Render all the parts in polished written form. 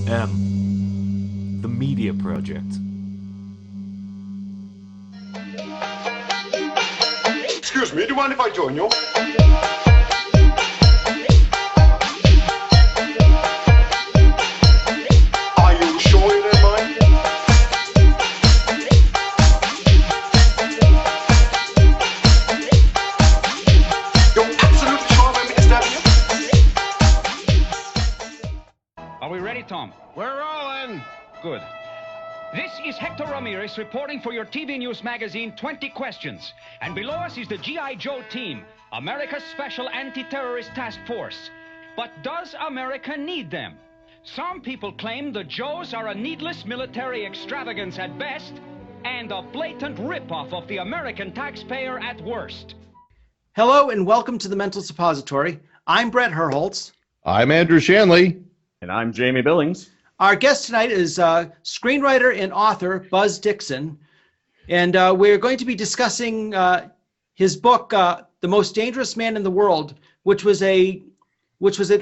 M. The Media Project. Excuse me, do you mind if I join you? Are you sure you don't mind? You're absolutely sure I'm disturbing you? Are we ready, Tom? We're rolling. Good. This is Hector Ramirez reporting for your TV news magazine, 20 Questions. And below us is the G.I. Joe team, America's Special Anti-Terrorist Task Force. But does America need them? Some people claim the Joes are a needless military extravagance at best and a blatant ripoff of the American taxpayer at worst. Hello and welcome to the Mental Suppository. I'm Bret Herholtz. I'm Andrew Shanley. And I'm Jamie Billings. Our guest tonight is screenwriter and author Buzz Dixon, and we're going to be discussing his book, "The Most Dangerous Man in the World," which was an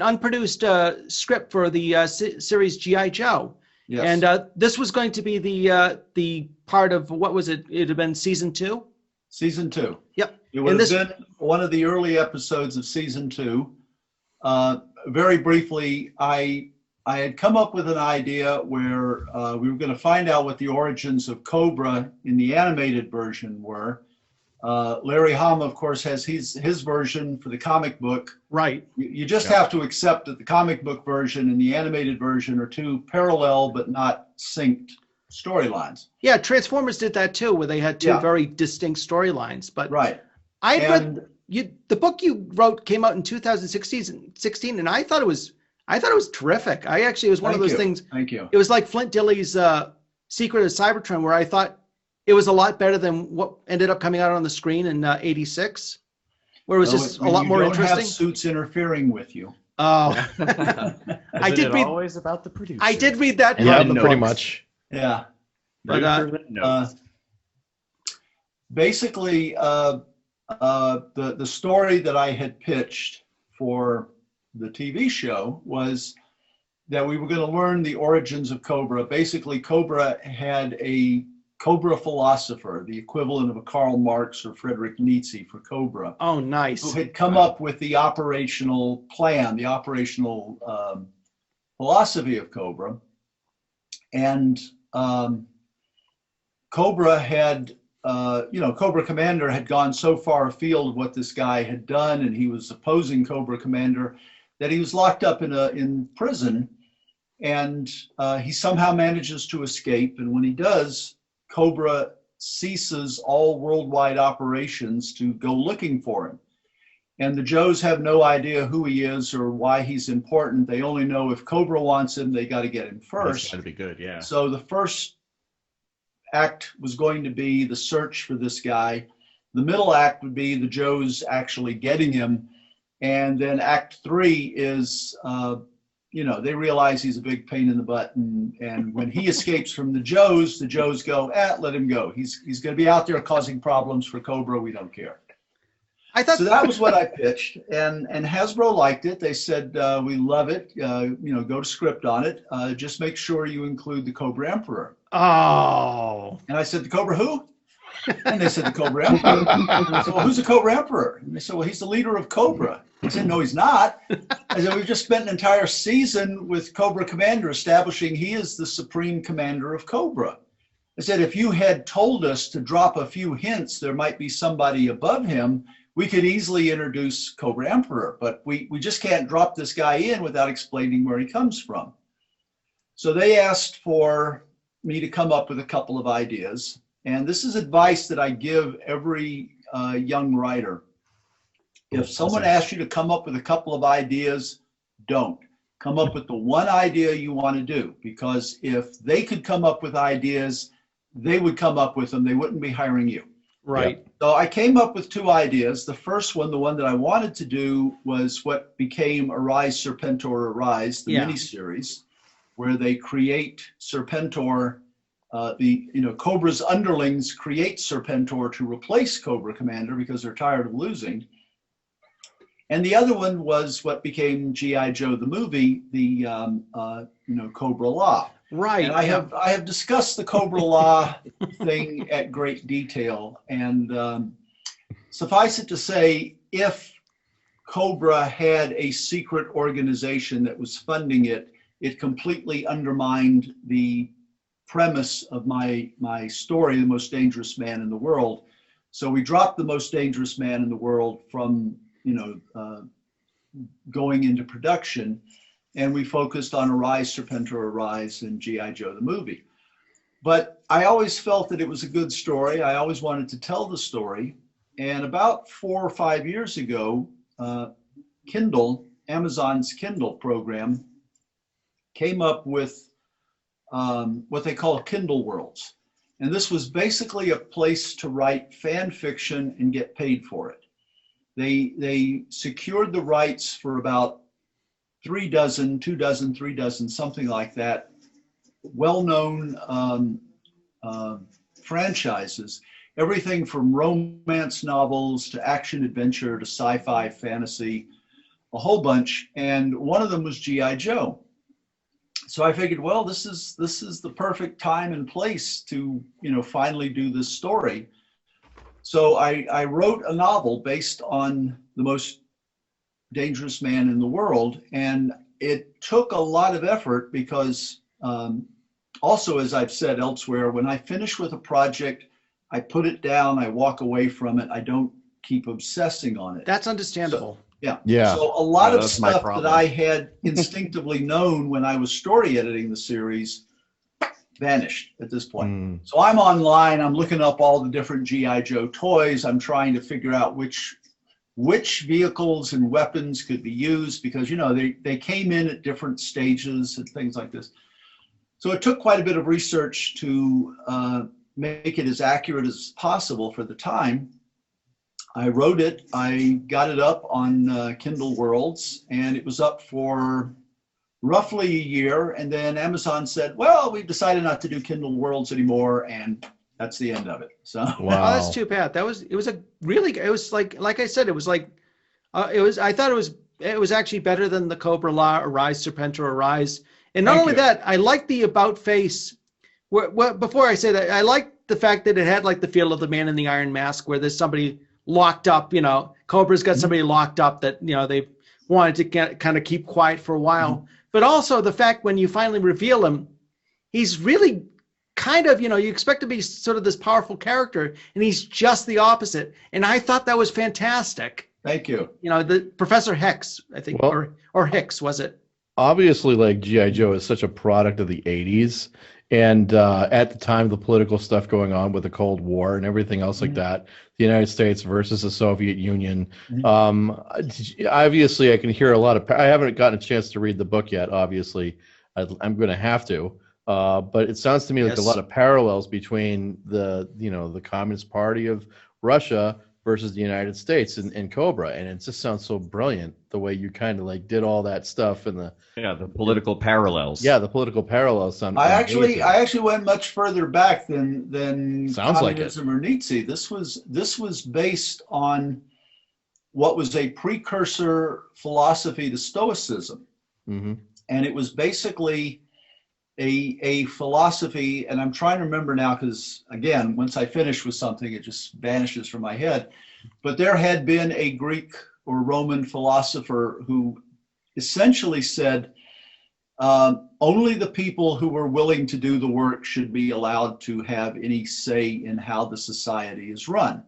unproduced script for the series G.I. Joe. Yes. And this was going to be the part of, what was it? It had been season 2. Season 2. Yep. It would have been one of the early episodes of season 2. Very briefly, I had come up with an idea where we were going to find out what the origins of Cobra in the animated version were. Larry Hama, of course, has his version for the comic book. Right. You just have to accept that the comic book version and the animated version are two parallel but not synced storylines. Yeah, Transformers did that too, where they had two very distinct storylines. But right. I read the book you wrote came out in 2016, and I thought it was terrific. It was one of those things. Thank you. It was like Flint Dilley's Secret of Cybertron, where I thought it was a lot better than what ended up coming out on the screen in '86, where it was just a lot more interesting. You don't have suits interfering with you. Oh, I did read. Always about the producer. I did read that. Yeah, pretty much. Yeah. But basically, the story that I had pitched for the TV show was that we were going to learn the origins of Cobra. Basically, Cobra had a Cobra philosopher, the equivalent of a Karl Marx or Friedrich Nietzsche for Cobra. Oh, nice. Who had come up with the operational plan, the operational philosophy of Cobra. And Cobra had, Cobra Commander had gone so far afield of what this guy had done, and he was opposing Cobra Commander, that he was locked up in prison, and he somehow manages to escape. And when he does, Cobra ceases all worldwide operations to go looking for him. And the Joes have no idea who he is or why he's important. They only know if Cobra wants him, they got to get him first. That'd be good, yeah. So the first act was going to be the search for this guy. The middle act would be the Joes actually getting him. And then act 3 is, they realize he's a big pain in the butt. And when he escapes from the Joes go, let him go. He's going to be out there causing problems for Cobra. We don't care. So that was what I pitched. And Hasbro liked it. They said, we love it. Go to script on it. Just make sure you include the Cobra Emperor. Oh. And I said, the Cobra who? And they said, the Cobra Emperor. And I said, well, who's the Cobra Emperor? And they said, well, he's the leader of Cobra. I said, no, he's not. I said, we've just spent an entire season with Cobra Commander establishing he is the supreme commander of Cobra. I said, if you had told us to drop a few hints, there might be somebody above him, we could easily introduce Cobra Emperor, but we just can't drop this guy in without explaining where he comes from. So they asked for me to come up with a couple of ideas. And this is advice that I give every young writer. If someone asks you to come up with a couple of ideas, don't. Come up with the one idea you want to do, because if they could come up with ideas, they would come up with them. They wouldn't be hiring you. Right. So I came up with 2 ideas. The first one, the one that I wanted to do, was what became Arise, Serpentor, Arise, the miniseries, where they create Serpentor. Cobra's underlings create Serpentor to replace Cobra Commander because they're tired of losing. And the other one was what became G.I. Joe the movie, the Cobra Law. Right. And I have discussed the Cobra Law thing at great detail. And suffice it to say, if Cobra had a secret organization that was funding it, it completely undermined the premise of my story, The Most Dangerous Man in the World. So we dropped The Most Dangerous Man in the World from going into production, and we focused on Arise, Serpentor, Arise, and G.I. Joe the movie. But I always felt that it was a good story. I always wanted to tell the story. And about 4 or 5 years ago, Kindle, Amazon's Kindle program, came up with what they call Kindle Worlds. And this was basically a place to write fan fiction and get paid for it. They secured the rights for about 3 dozen, something like that, well-known franchises, everything from romance novels to action adventure to sci-fi fantasy, a whole bunch. And one of them was G.I. Joe. So I figured, well, this is the perfect time and place to, finally do this story. So I wrote a novel based on The Most Dangerous Man in the World. And it took a lot of effort because also, as I've said elsewhere, when I finish with a project, I put it down, I walk away from it. I don't keep obsessing on it. That's understandable. Yeah. So a lot of that's my stuff problem. that I had instinctively known when I was story editing the series vanished at this point. So I'm online, I'm looking up all the different G.I. Joe toys. I'm trying to figure out which vehicles and weapons could be used because, they came in at different stages and things like this. So it took quite a bit of research to make it as accurate as possible for the time. I wrote it, I got it up on Kindle Worlds, and it was up for roughly a year. And then Amazon said, well, we've decided not to do Kindle Worlds anymore. And that's the end of it. So Oh, that's too bad. It was like I said, I thought it was actually better than the Cobra Law, Arise, Serpentor, Arise. And not only that, I liked the about face. Before I say that, I liked the fact that it had like the feel of the Man in the Iron Mask, where there's somebody locked up, Cobra's got somebody locked up that, they wanted to kind of keep quiet for a while. But also the fact when you finally reveal him, he's really kind of, you expect to be sort of this powerful character, and he's just the opposite. And I thought that was fantastic. Thank you. The Professor Hex, I think, or Hicks, was it? Obviously, like G.I. Joe is such a product of the 80s. And at the time, the political stuff going on with the Cold War and everything else like that, the United States versus the Soviet Union. Obviously, I can hear a lot of. I haven't gotten a chance to read the book yet. Obviously, I'm going to have to. But it sounds to me like a lot of parallels between the Communist Party of Russia versus the United States and Cobra, and it just sounds so brilliant the way you kind of like did all that stuff and the political parallels. Yeah, the political parallels sound. I actually went much further back than sounds communism or Nietzsche. This was based on what was a precursor philosophy to Stoicism, and it was basically a philosophy, and I'm trying to remember now because, again, once I finish with something, it just vanishes from my head. But there had been a Greek or Roman philosopher who essentially said, only the people who were willing to do the work should be allowed to have any say in how the society is run.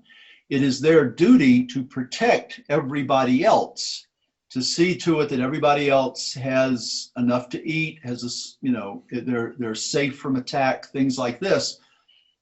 It is their duty to protect everybody else, to see to it that everybody else has enough to eat, they're safe from attack, things like this.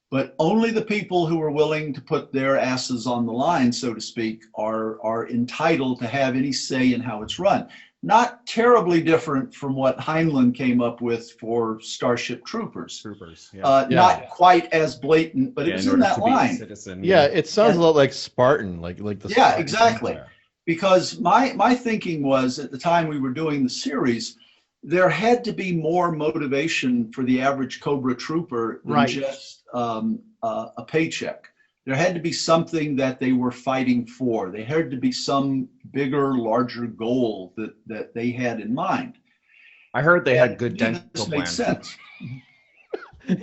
But only the people who are willing to put their asses on the line, so to speak, are entitled to have any say in how it's run. Not terribly different from what Heinlein came up with for Starship Troopers. Not quite as blatant, but it was in that line. It sounds a lot like Spartan, like the. Yeah, exactly. Because my thinking was, at the time we were doing the series, there had to be more motivation for the average Cobra trooper than just a paycheck. there had to be something that they were fighting for. There had to be some bigger, larger goal that they had in mind. I heard they had good To me, dental this makes plans. sense.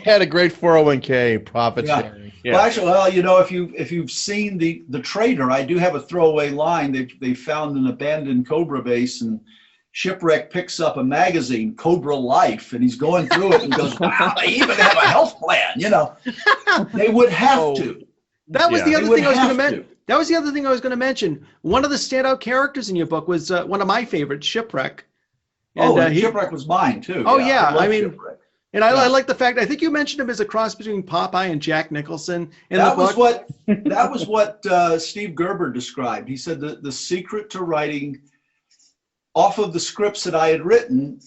Had a great 401k, profit Yeah. sharing. Well, actually, well, you know, if you've seen the Traitor, I do have a throwaway line. They found an abandoned Cobra base, and Shipwreck picks up a magazine, Cobra Life, and he's going through it and goes, "Wow, they even have a health plan." You know, they would have to. That was Yeah. the other They would thing I was going to have mention. That was the other thing I was going to mention. One of the standout characters in your book was one of my favorites, Shipwreck. Oh, And, he- Shipwreck was mine too. Oh, yeah, love I mean, Shipwreck. And I Yeah. like the fact, I think you mentioned him as a cross between Popeye and Jack Nicholson in That the was book. that was what Steve Gerber described. He said the secret to writing off of the scripts that I had written,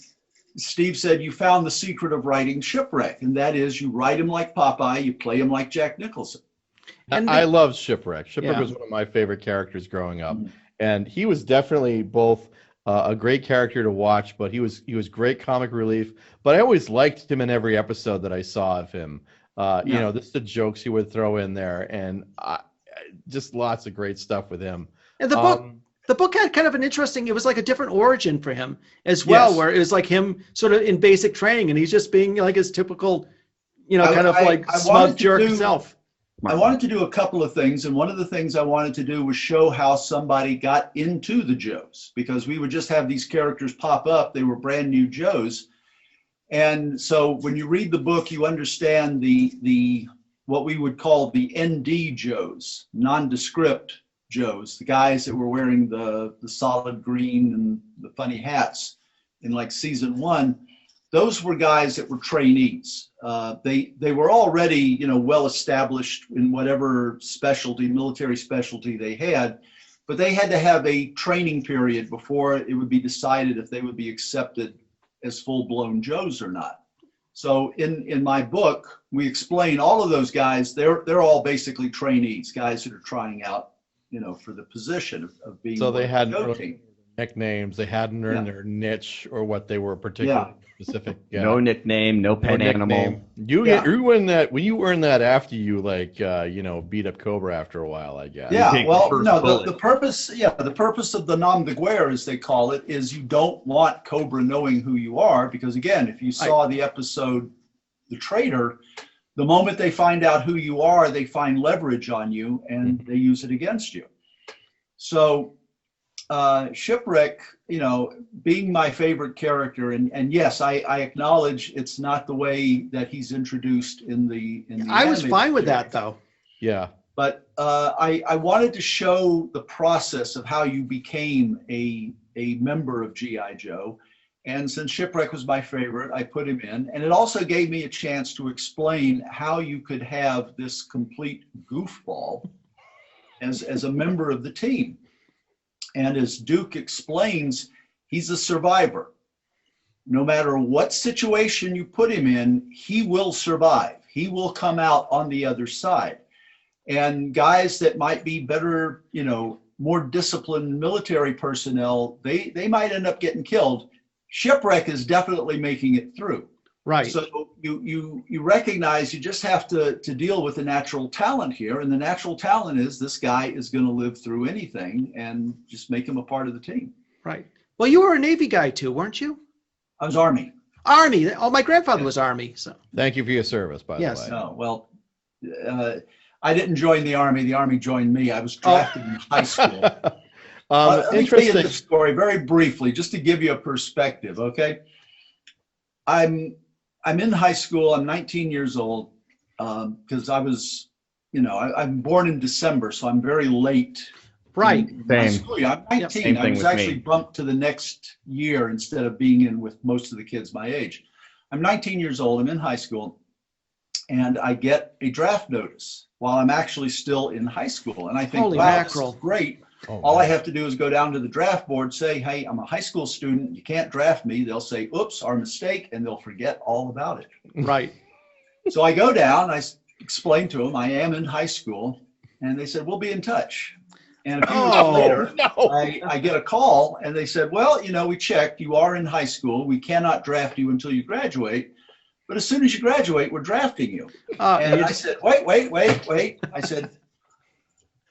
Steve said, you found the secret of writing Shipwreck, and that is you write him like Popeye, you play him like Jack Nicholson. And I love Shipwreck. Shipwreck Yeah. was one of my favorite characters growing up, Mhm. and he was definitely both a great character to watch, but he was great comic relief. But I always liked him in every episode that I saw of him. You know, just the jokes he would throw in there, and just lots of great stuff with him. And the book had kind of an interesting, it was like a different origin for him as well, Yes. where it was like him sort of in basic training and he's just being like his typical, you know, kind of like I smug wanted to jerk do- self. I wanted to do a couple of things, and one of the things I wanted to do was show how somebody got into the Joes, because we would just have these characters pop up. They were brand new Joes. And so when you read the book, you understand the what we would call the ND Joes, nondescript Joes, the guys that were wearing the solid green and the funny hats in like season 1. Those were guys that were trainees. They were already, you know, well established in whatever specialty, military specialty they had, but they had to have a training period before it would be decided if they would be accepted as full-blown Joes or not. So in my book, we explain all of those guys. They're all basically trainees, guys that are trying out, you know, for the position of being. So they on the hadn't Joe earned team. nicknames. They hadn't earned their niche or what they were particularly specific. No nickname, no pet animal. nickname. You earn that when you earn that after you you know, beat up Cobra after a while, I guess. Yeah, take the well, first no, bullet. the purpose of the nom de guerre, as they call it, is you don't want Cobra knowing who you are, because again, if you saw the episode The Traitor, the moment they find out who you are, they find leverage on you and they use it against you. So Shipwreck, you know, being my favorite character, and yes, I acknowledge it's not the way that he's introduced in the I was animated fine with series. that though. Yeah. But I wanted to show the process of how you became a member of G.I. Joe. And since Shipwreck was my favorite, I put him in. And it also gave me a chance to explain how you could have this complete goofball as a member of the team. And as Duke explains, he's a survivor. No matter what situation you put him in, he will survive. He will come out on the other side. And guys that might be better, you know, more disciplined military personnel, they might end up getting killed. Shipwreck is definitely making it through. Right. So you recognize you just have to deal with the natural talent here. And the natural talent is this guy is going to live through anything, and just make him a part of the team. Right. Well, you were a Navy guy too, weren't you? I was Army. Army. Oh, my grandfather was Army. So Thank you for your service, by Yes. the way. No, well, I didn't join the Army. The Army joined me. I was drafted in high school. Let me tell you Interesting. the story very briefly, just to give you a perspective, okay? I'm in high school. I'm 19 years old, because I was, you know, I'm born in December, so I'm very late. right. in my Same. school year. I'm 19. Same I thing was with actually me. bumped to the next year instead of being in with most of the kids my age. I'm 19 years old. I'm in high school, and I get a draft notice while I'm actually still in high school. And I think, Holy wow, mackerel. this is great. Oh, All I man. have to do is go down to the draft board, say, hey, I'm a high school student. You can't draft me. They'll say, oops, our mistake, and they'll forget all about it. Right. So I go down, I explain to them I am in high school, and they said, we'll be in touch. And a few weeks Oh, later, no. I get a call, and they said, well, you know, we checked. You are in high school. We cannot draft you until you graduate. But as soon as you graduate, we're drafting you. And you I said, wait. I said,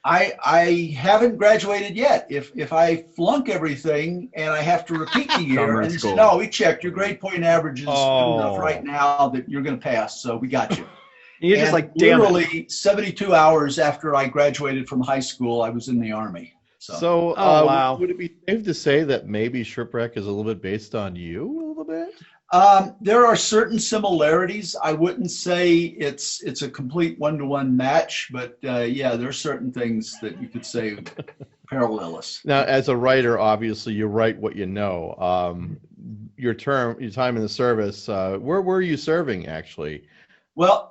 I haven't graduated yet. If I flunk everything and I have to repeat the year, Summer and they say, school. no, we checked, your grade point average is good enough Oh. right now that you're going to pass, so we got you. You're just And like, damn it. literally 72 hours after I graduated from high school, I was in the Army. So, Oh, wow. would it be safe to say that maybe Shipwreck is a little bit based on you a little bit? There are certain similarities. I wouldn't say it's a complete one-to-one match, but yeah, there are certain things that you could say parallelous. Now, as a writer, obviously, you write what you know. Your time in the service, where were you serving, actually? Well,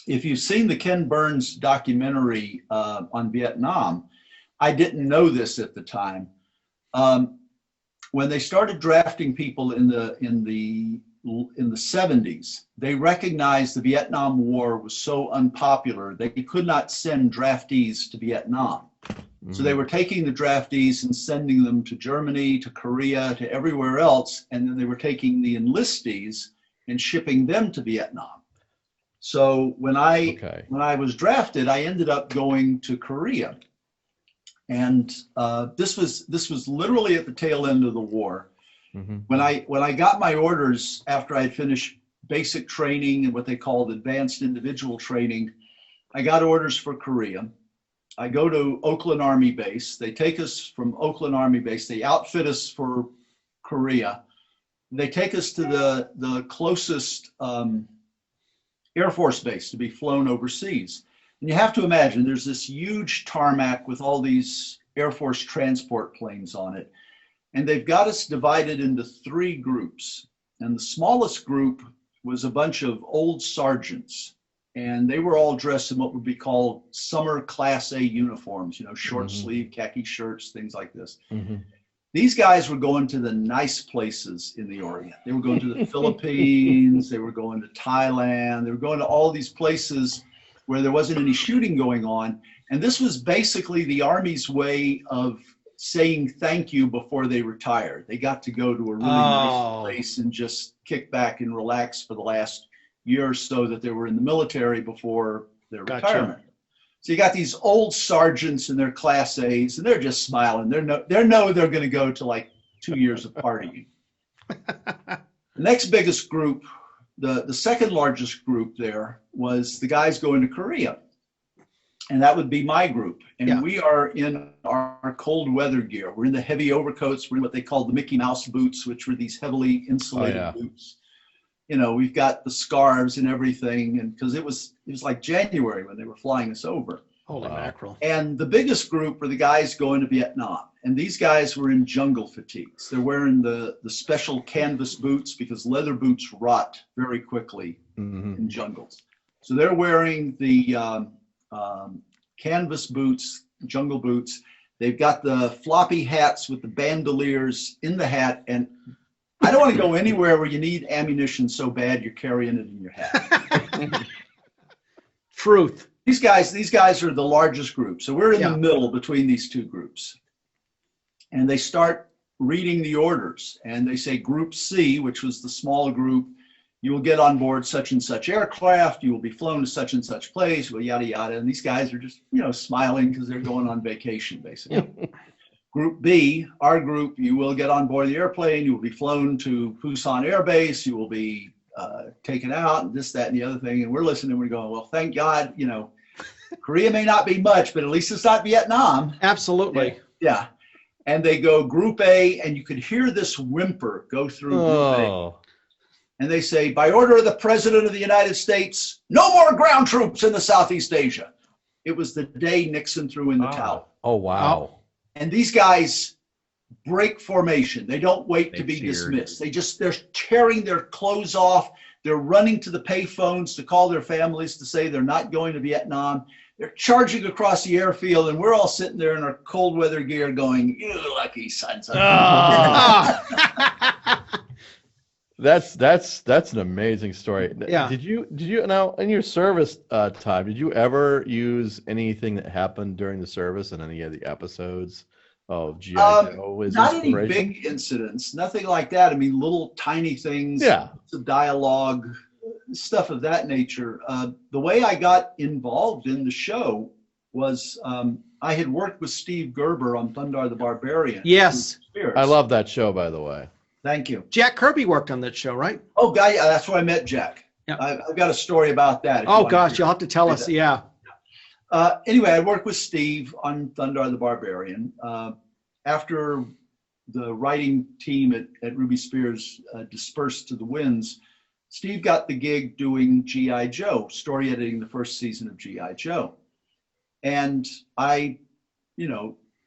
if you've seen the Ken Burns documentary on Vietnam, I didn't know this at the time. When they started drafting people in the 70s, they recognized the Vietnam War was so unpopular they could not send draftees to Vietnam. So they were taking the draftees and sending them to Germany, to Korea, to everywhere else, and then they were taking the enlistees and shipping them to Vietnam. So when I was drafted, I ended up going to Korea. And this was literally at the tail end of the war. Mm-hmm. When I got my orders after I had finished basic training and what they called advanced individual training, I got orders for Korea. I go to Oakland Army Base. They take us from Oakland Army Base. They outfit us for Korea. They take us to the closest Air Force base to be flown overseas. And you have to imagine there's this huge tarmac with all these Air Force transport planes on it. And they've got us divided into 3 groups. And the smallest group was a bunch of old sergeants. And they were all dressed in what would be called summer Class A uniforms, short sleeve, khaki shirts, things like this. Mm-hmm. These guys were going to the nice places in the Orient. They were going to the Philippines. They were going to Thailand. They were going to all these places where there wasn't any shooting going on. And this was basically the Army's way of saying thank you before they retired. They got to go to a really nice place and just kick back and relax for the last year or so that they were in the military before their retirement. So you got these old sergeants in their Class A's, and they're just smiling. They're going to go to like 2 years of partying. The next biggest group, the second largest group there, was the guys going to Korea. And that would be my group. And we are in our cold weather gear. We're in the heavy overcoats. We're in what they call the Mickey Mouse boots, which were these heavily insulated boots. We've got the scarves and everything. And because it was like January when they were flying us over. Holy mackerel. And the biggest group were the guys going to Vietnam. And these guys were in jungle fatigues. They're wearing the special canvas boots because leather boots rot very quickly in jungles. So they're wearing the canvas boots, jungle boots. They've got the floppy hats with the bandoliers in the hat. And I don't want to go anywhere where you need ammunition so bad you're carrying it in your hat. Truth. These guys are the largest group. So we're in the middle between these 2 groups. And they start reading the orders. And they say Group C, which was the small group, you will get on board such and such aircraft. You will be flown to such and such place, well, yada, yada. And these guys are just, smiling because they're going on vacation, basically. Group B, our group, you will get on board the airplane. You will be flown to Busan Air Base. You will be taken out and this, that, and the other thing. And we're listening. We're going, well, thank God, Korea may not be much, but at least it's not Vietnam. Absolutely. Yeah. And they go Group A, and you could hear this whimper go through Group A. And they say, by order of the President of the United States, no more ground troops in the Southeast Asia. It was the day Nixon threw in the towel. Oh, wow. And these guys break formation. They don't wait to be dismissed. They're tearing their clothes off. They're running to the pay phones to call their families to say they're not going to Vietnam. They're charging across the airfield, and we're all sitting there in our cold weather gear going, you lucky sons of That's an amazing story. Yeah. Did you now in your service time, did you ever use anything that happened during the service in any of the episodes of G.I. Joe? Not any big incidents, nothing like that. I mean, little tiny things, some dialogue, stuff of that nature. The way I got involved in the show was I had worked with Steve Gerber on Thundar the Barbarian. Yes. I love that show, by the way. Thank you. Jack Kirby worked on that show, right? Oh, guy, that's where I met Jack. Yeah. I've got a story about that. if you Oh, want to gosh, hear you'll have to tell us. that. Yeah. Anyway, I worked with Steve on Thundar the Barbarian. After the writing team at Ruby Spears dispersed to the winds, Steve got the gig doing G.I. Joe, story editing the first season of G.I. Joe. And I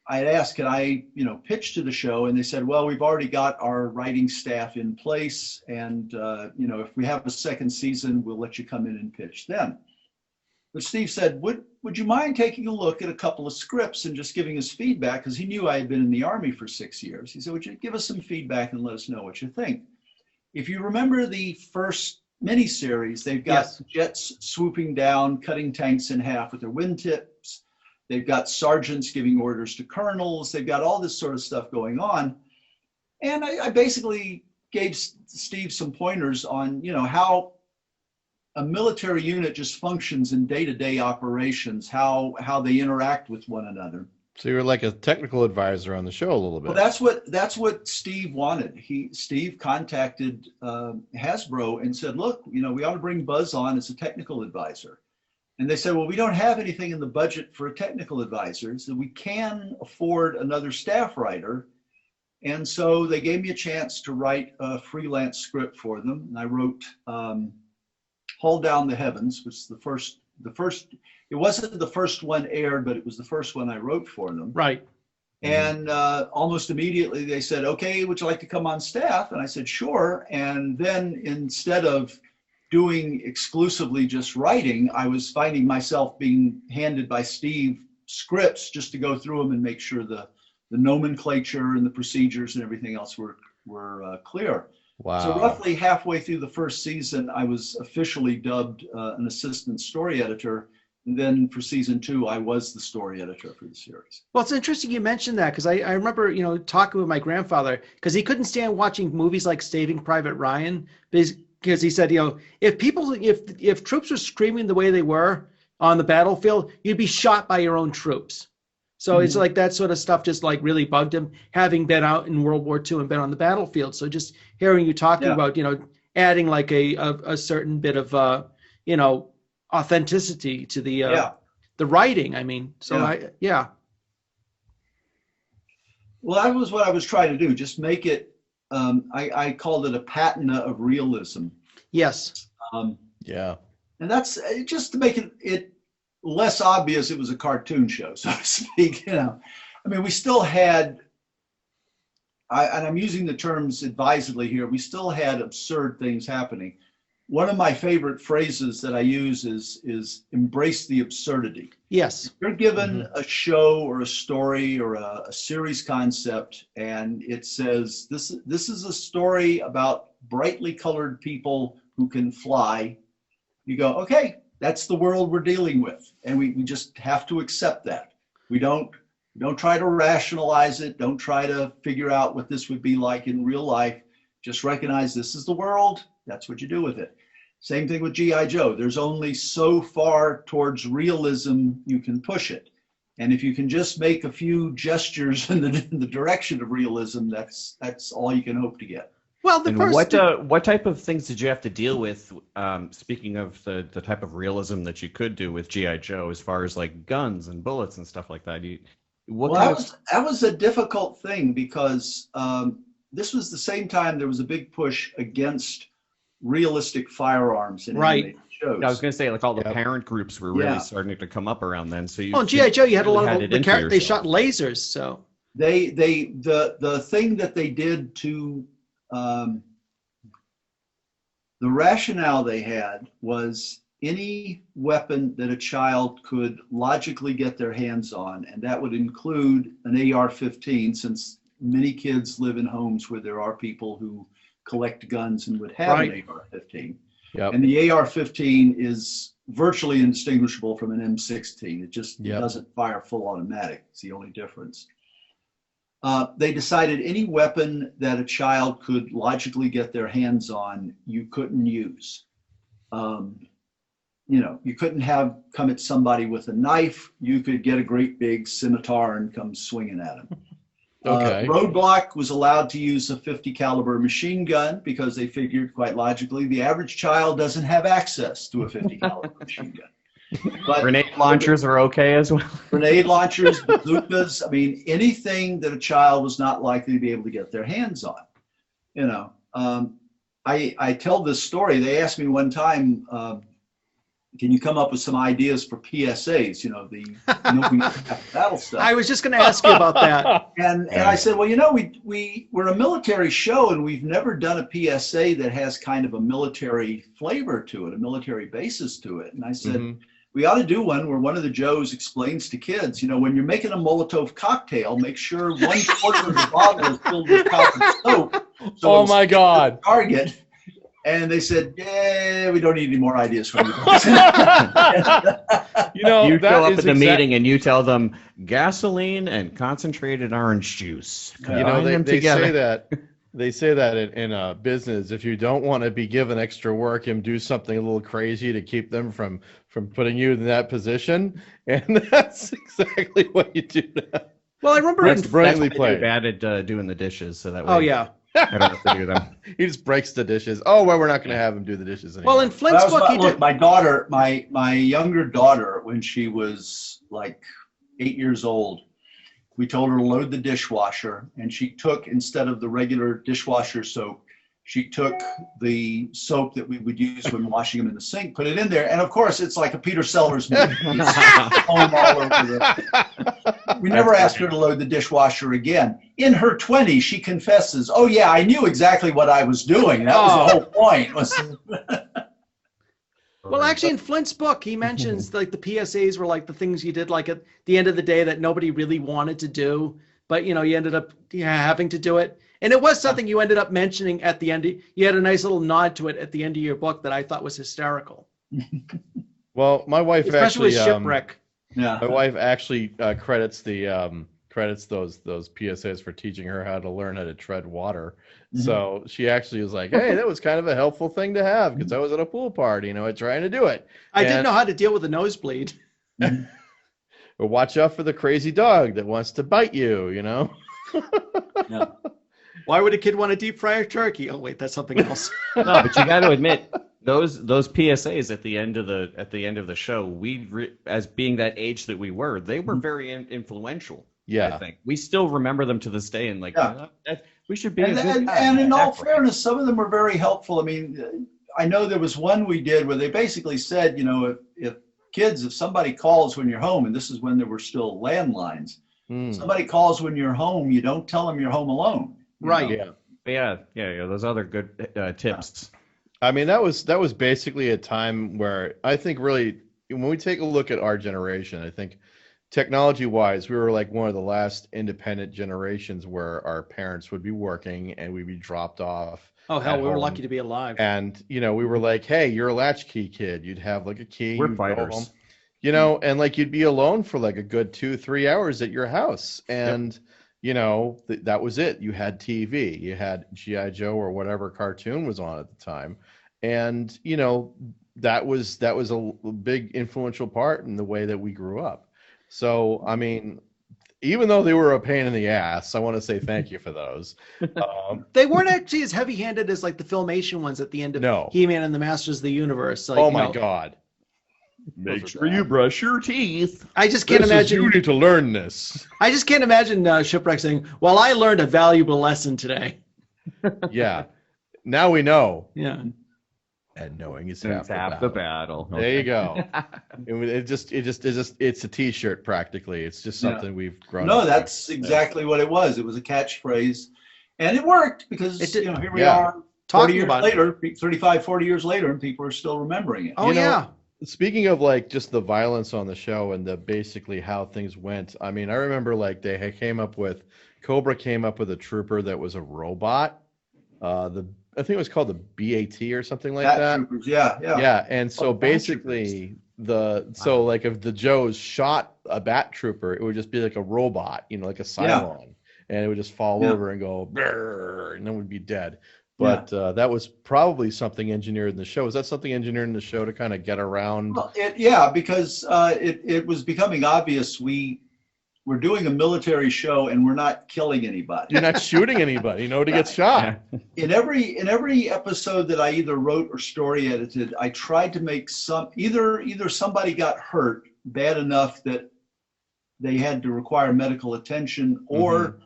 had asked, can I, pitch to the show? And they said, well, we've already got our writing staff in place. And, if we have a second season, we'll let you come in and pitch then. But Steve said, would you mind taking a look at a couple of scripts and just giving us feedback? Because he knew I had been in the Army for 6 years. He said, would you give us some feedback and let us know what you think? If you remember the first miniseries, they've got jets swooping down, cutting tanks in half with their wingtips. They've got sergeants giving orders to colonels. They've got all this sort of stuff going on. And I basically gave Steve some pointers on, how a military unit just functions in day-to-day operations, how they interact with one another. So you were like a technical advisor on the show a little bit. Well, that's what Steve wanted. Steve contacted Hasbro and said, look, we ought to bring Buzz on as a technical advisor. And they said, well, we don't have anything in the budget for a technical advisor, so we can afford another staff writer. And so they gave me a chance to write a freelance script for them. And I wrote Haul Down the Heavens, which is the first, it wasn't the first one aired, but it was the first one I wrote for them. Right. And almost immediately they said, okay, would you like to come on staff? And I said, sure. And then instead of doing exclusively just writing, I was finding myself being handed by Steve scripts just to go through them and make sure the nomenclature and the procedures and everything else were clear. Wow. So roughly halfway through the first season, I was officially dubbed an assistant story editor. And then for season 2, I was the story editor for the series. Well, it's interesting you mentioned that because I remember, talking with my grandfather because he couldn't stand watching movies like Saving Private Ryan because he said, if troops were screaming the way they were on the battlefield, you'd be shot by your own troops. So it's like that sort of stuff just like really bugged him, having been out in World War II and been on the battlefield. So just hearing you talking about, adding like a certain bit of, authenticity to the writing. I mean, so Well, that was what I was trying to do. Just make it, I called it a patina of realism. Yes. And that's just to make it less obvious it was a cartoon show, so to speak. I mean, we still had, and I'm using the terms advisedly here, we still had absurd things happening. One of my favorite phrases that I use is embrace the absurdity. Yes. If you're given a show or a story or a series concept and it says, this is a story about brightly colored people who can fly, you go, okay, that's the world we're dealing with. And we just have to accept that. We don't try to rationalize it. Don't try to figure out what this would be like in real life. Just recognize this is the world. That's what you do with it. Same thing with G.I. Joe. There's only so far towards realism you can push it. And if you can just make a few gestures in the direction of realism, that's all you can hope to get. Well, what type of things did you have to deal with? Speaking of the type of realism that you could do with G.I. Joe, as far as like guns and bullets and stuff like that. That was a difficult thing because this was the same time there was a big push against realistic firearms in animated shows. I was going to say, like all the parent groups were really starting to come up around then. So in G.I. Joe, you had a lot of they shot lasers. So the thing that they did to the rationale they had was any weapon that a child could logically get their hands on, and that would include an AR-15, since many kids live in homes where there are people who collect guns and would have an AR-15. Yep. And the AR-15 is virtually indistinguishable from an M16. It just doesn't fire full automatic. It's the only difference. They decided any weapon that a child could logically get their hands on, you couldn't use. you couldn't come at somebody with a knife. You could get a great big scimitar and come swinging at them. Okay. Roadblock was allowed to use a 50 caliber machine gun because they figured quite logically the average child doesn't have access to a 50 caliber machine gun. But Grenade launchers are okay as well. grenade launchers, bazookas, I mean, anything that a child was not likely to be able to get their hands on. I tell this story. They asked me one time, can you come up with some ideas for PSAs, the battle stuff. I was just going to ask you about that. And I said, well, we're a military show and we've never done a PSA that has kind of a military flavor to it, a military basis to it. And I said, we ought to do one where one of the Joes explains to kids, when you're making a Molotov cocktail, make sure 1/4 of the bottle is filled with cotton soap. So Oh my God. Target. And they said, yeah, we don't need any more ideas from you. You show up at the meeting and you tell them gasoline and concentrated orange juice. They say that in business, if you don't want to be given extra work and do something a little crazy to keep them from putting you in that position, and that's exactly what you do now. Well, I remember That's brilliantly played. Bad at doing the dishes, so that way. Oh yeah. I don't have to do them. He just breaks the dishes. Oh, well, we're not going to have him do the dishes anymore. Well, in Flint's book, he did. My daughter, my younger daughter, when she was like 8 years old, we told her to load the dishwasher, and she took, instead of the regular dishwasher soap, she took the soap that we would use when washing them in the sink, put it in there, and of course, it's like a Peter Sellers movie. We never asked her to load the dishwasher again. In her 20s, she confesses, "Oh yeah, I knew exactly what I was doing. That was the whole point." Well, actually, in Flint's book, he mentions like the PSAs were like the things you did like at the end of the day that nobody really wanted to do, but you ended up having to do it. And it was something you ended up mentioning at the end. You had a nice little nod to it at the end of your book that I thought was hysterical. Well, my wife Especially actually shipwreck. My wife actually credits those PSAs for teaching her how to learn how to tread water. So she actually was like, "Hey, that was kind of a helpful thing to have because I was at a pool party, trying to do it." I didn't know how to deal with a nosebleed. Or watch out for the crazy dog that wants to bite you. Yeah. Why would a kid want to deep fry a turkey? Oh wait, that's something else. No, but you got to admit those PSAs at the end of the show, as being that age that we were, they were very influential. Yeah, I think we still remember them to this day, and we should be. And in all fairness, some of them were very helpful. I mean, I know there was one we did where they basically said, if somebody calls when you're home, and this is when there were still landlines, somebody calls when you're home, you don't tell them you're home alone. Right. Yeah. Those other good tips. I mean, that was basically a time where I think really, when we take a look at our generation, I think technology-wise, we were like one of the last independent generations where our parents would be working and we'd be dropped off. Oh hell, we were lucky to be alive. And we were like, "Hey, you're a latchkey kid. You'd have like a key. We're fighters. And like you'd be alone for like a good 2-3 hours at your house, and that was it. You had TV, you had G.I. Joe or whatever cartoon was on at the time, and that was a big influential part in the way that we grew up. So I mean, even though they were a pain in the ass, I want to say thank you for those. They weren't actually as heavy-handed as like the Filmation ones at the end of He-Man and the Masters of the Universe. Like, my God. Make sure you brush your teeth. I just can't imagine. You need to learn this. I just can't imagine Shipwreck saying, "Well, I learned a valuable lesson today." Yeah. Now we know. Yeah. And knowing is half the battle. There you go. It's a T-shirt practically. It's just something we've grown. No, that's exactly what it was. It was a catchphrase, and it worked because here we are, 40 years later, 35, 40 years later, and people are still remembering it. Oh yeah. Speaking of like just the violence on the show and basically how things went, I mean, I remember like Cobra came up with a trooper that was a robot. I think it was called the BAT or something like that. Troopers, yeah. Yeah, and so basically like if the Joes shot a bat trooper, it would just be like a robot, like a Cylon, and it would just fall over and go, brrr, and then would be dead. But that was probably something engineered in the show. Was that something engineered in the show to kind of get around? Well, because it was becoming obvious we're doing a military show and we're not killing anybody. You're not shooting anybody. Nobody gets shot. In every episode that I either wrote or story edited, I tried to make either somebody got hurt bad enough that they had to require medical attention, or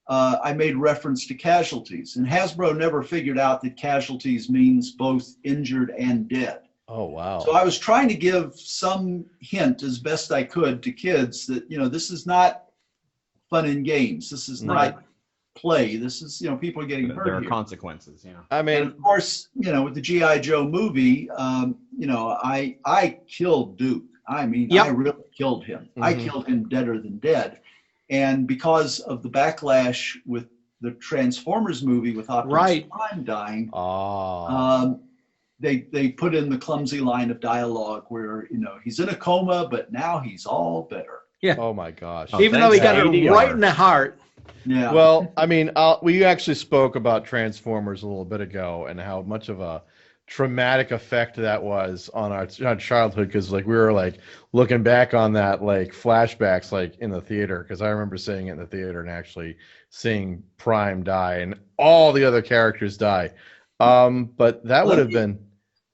I made reference to casualties. And Hasbro never figured out that casualties means both injured and dead. Oh, wow. So I was trying to give some hint as best I could to kids that, this is not fun and games. This is not play. This is, people are getting hurt. There are here. consequences, I mean, and of course, with the G.I. Joe movie, I killed Duke. I mean, I really killed him. I killed him deader than dead. And because of the backlash with the Transformers movie with Optimus Prime dying, they put in the clumsy line of dialogue where, he's in a coma, but now he's all better. Yeah. Oh my gosh. Even though he got it right in the heart. Yeah. Well, I mean, we actually spoke about Transformers a little bit ago and how much of a traumatic effect that was on our childhood, because we were looking back on that flashbacks in the theater, because I remember seeing it in the theater and actually seeing Prime die and all the other characters die. But that would have been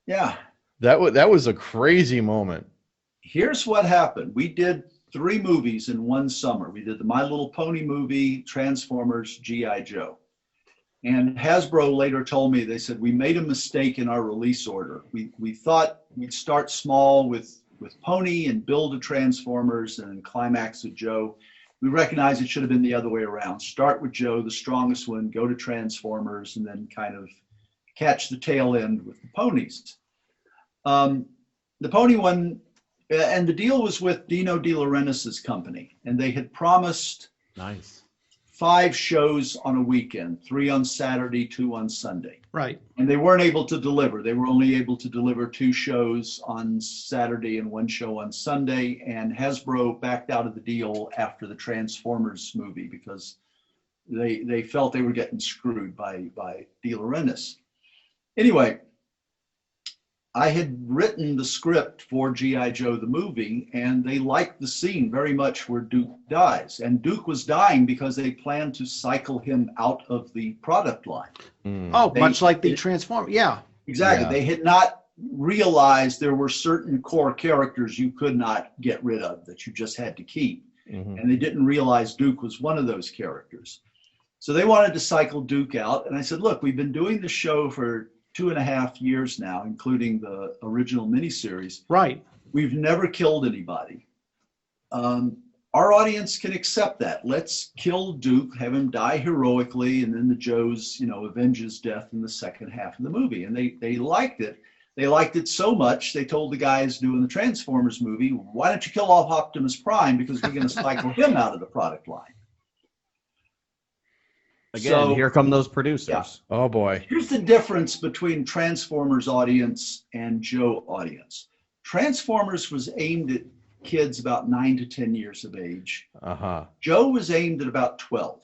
that was a crazy moment. Here's what happened. We did 3 movies in one summer. We did the My Little Pony movie, Transformers, G.I. Joe. And Hasbro later told me, they said, we made a mistake in our release order. We thought we'd start small with Pony and build to Transformers and then climax with Joe. We recognized it should have been the other way around. Start with Joe, the strongest one, go to Transformers, and then kind of catch the tail end with the ponies. The pony one, and the deal was with Dino De Laurentiis's company, and they had promised 5 shows on a weekend, 3 on Saturday, 2 on Sunday. Right. And they weren't able to deliver. They were only able to deliver 2 shows on Saturday and 1 show on Sunday. And Hasbro backed out of the deal after the Transformers movie because they felt they were getting screwed by De Laurentiis. Anyway, I had written the script for G.I. Joe the movie, and they liked the scene very much where Duke dies. And Duke was dying because they planned to cycle him out of the product line. Much like the Transformers. Yeah. Exactly. Yeah. They had not realized there were certain core characters you could not get rid of, that you just had to keep. And they didn't realize Duke was one of those characters. So they wanted to cycle Duke out. And I said, look, we've been doing the show for 2.5 years now, including the original miniseries. Right. We've never killed anybody. Our audience can accept that. Let's kill Duke, have him die heroically, and then the Joes, avenge his death in the second half of the movie. And they liked it. They liked it so much, they told the guys doing the Transformers movie, why don't you kill off Optimus Prime, because we're going to cycle him out of the product line. Again, here come those producers. Yeah. Oh boy. Here's the difference between Transformers audience and Joe audience. Transformers was aimed at kids about 9 to 10 years of age. Joe was aimed at about 12.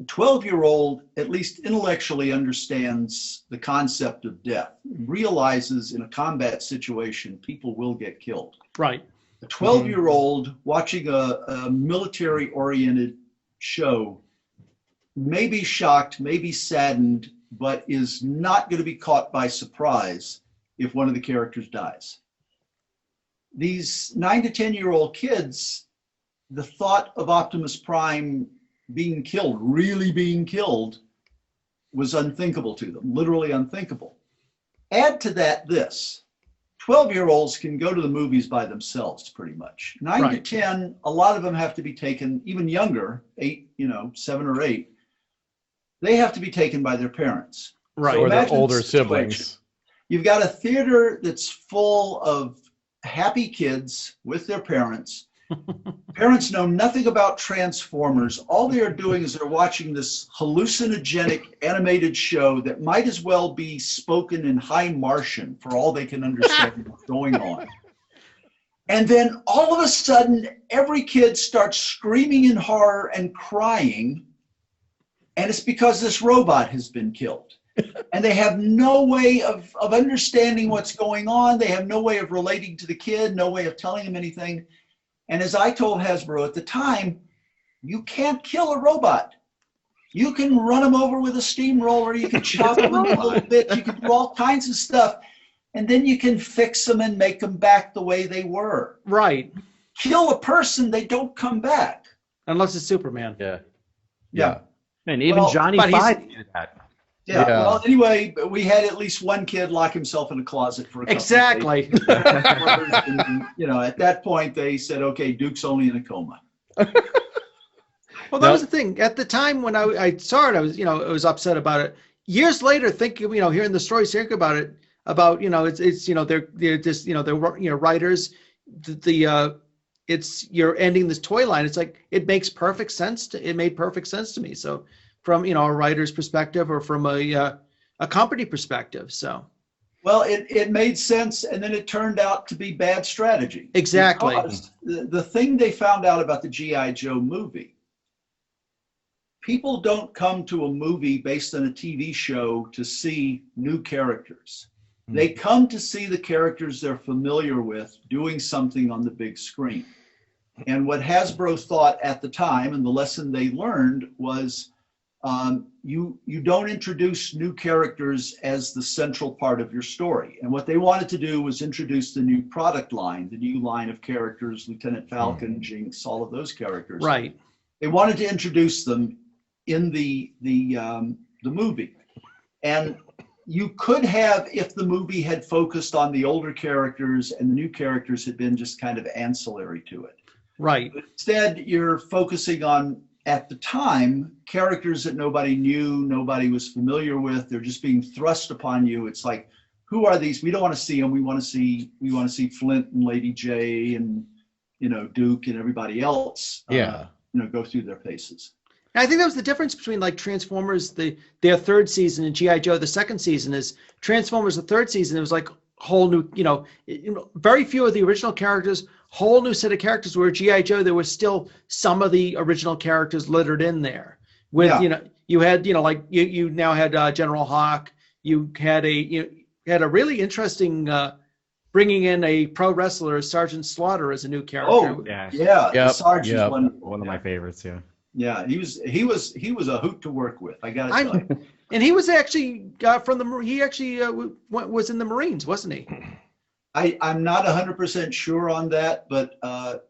A 12-year-old, at least intellectually, understands the concept of death, realizes in a combat situation people will get killed. Right. A 12-year-old watching a military-oriented show may be shocked, may be saddened, but is not going to be caught by surprise if one of the characters dies. These 9 to 10-year-old kids, the thought of Optimus Prime being killed, really being killed, was unthinkable to them, literally unthinkable. Add to that this. 12-year-olds can go to the movies by themselves pretty much. 9 to 10, a lot of them have to be taken, even younger, 7 or 8, they have to be taken by their parents. Right. Or their older siblings. You've got a theater that's full of happy kids with their parents. Parents know nothing about Transformers. All they are doing is they're watching this hallucinogenic animated show that might as well be spoken in High Martian for all they can understand what's going on. And then all of a sudden, every kid starts screaming in horror and crying. And it's because this robot has been killed. And they have no way of understanding what's going on. They have no way of relating to the kid, no way of telling him anything. And as I told Hasbro at the time, you can't kill a robot. You can run them over with a steamroller, you can chop them in little bits, you can do all kinds of stuff, and then you can fix them and make them back the way they were. Right. Kill a person, they don't come back. Unless it's Superman. Yeah. And even Well, Johnny but he's- Five did that. Yeah. Yeah. Well, anyway, we had at least one kid lock himself in a closet for a couple Exactly. of days. And, you know, at that point they said, okay, Duke's only in a coma. Well, that was the thing. At the time when I saw it, I was, I was upset about it. Years later, thinking, hearing the stories, think about it, about, it's they're just, they're writers, it's, you're ending this toy line. It's like, it makes perfect sense. It made perfect sense to me. So from, a writer's perspective or from a company perspective. So. Well, it made sense, and then it turned out to be bad strategy. Exactly. Because the thing they found out about the G.I. Joe movie, people don't come to a movie based on a TV show to see new characters. They come to see the characters they're familiar with doing something on the big screen. And what Hasbro thought at the time, and the lesson they learned, was you don't introduce new characters as the central part of your story. And what they wanted to do was introduce the new product line, the new line of characters, Lieutenant Falcon, Jinx, all of those characters. Right. They wanted to introduce them in the movie. And you could have, if the movie had focused on the older characters and the new characters had been just kind of ancillary to it. Right. But instead, you're focusing on, at the time, characters that nobody knew, nobody was familiar with. They're just being thrust upon you. It's like, who are these? We don't want to see them. We want to see Flint and Lady J and, Duke and everybody else. Go through their paces. And I think that was the difference between like Transformers, their third season, and G.I. Joe, the second season. Is Transformers, the third season, it was like whole new, very few of the original characters, whole new set of characters, where G.I. Joe, there was still some of the original characters littered in there. With, you had, you now had General Hawk, you had a really interesting, bringing in a pro wrestler, Sergeant Slaughter, as a new character. Oh, yeah. The Sarge is one of my favorites, yeah. Yeah, he was a hoot to work with. I got to tell you. And he was actually was in the Marines, wasn't he? I'm not 100% sure on that, but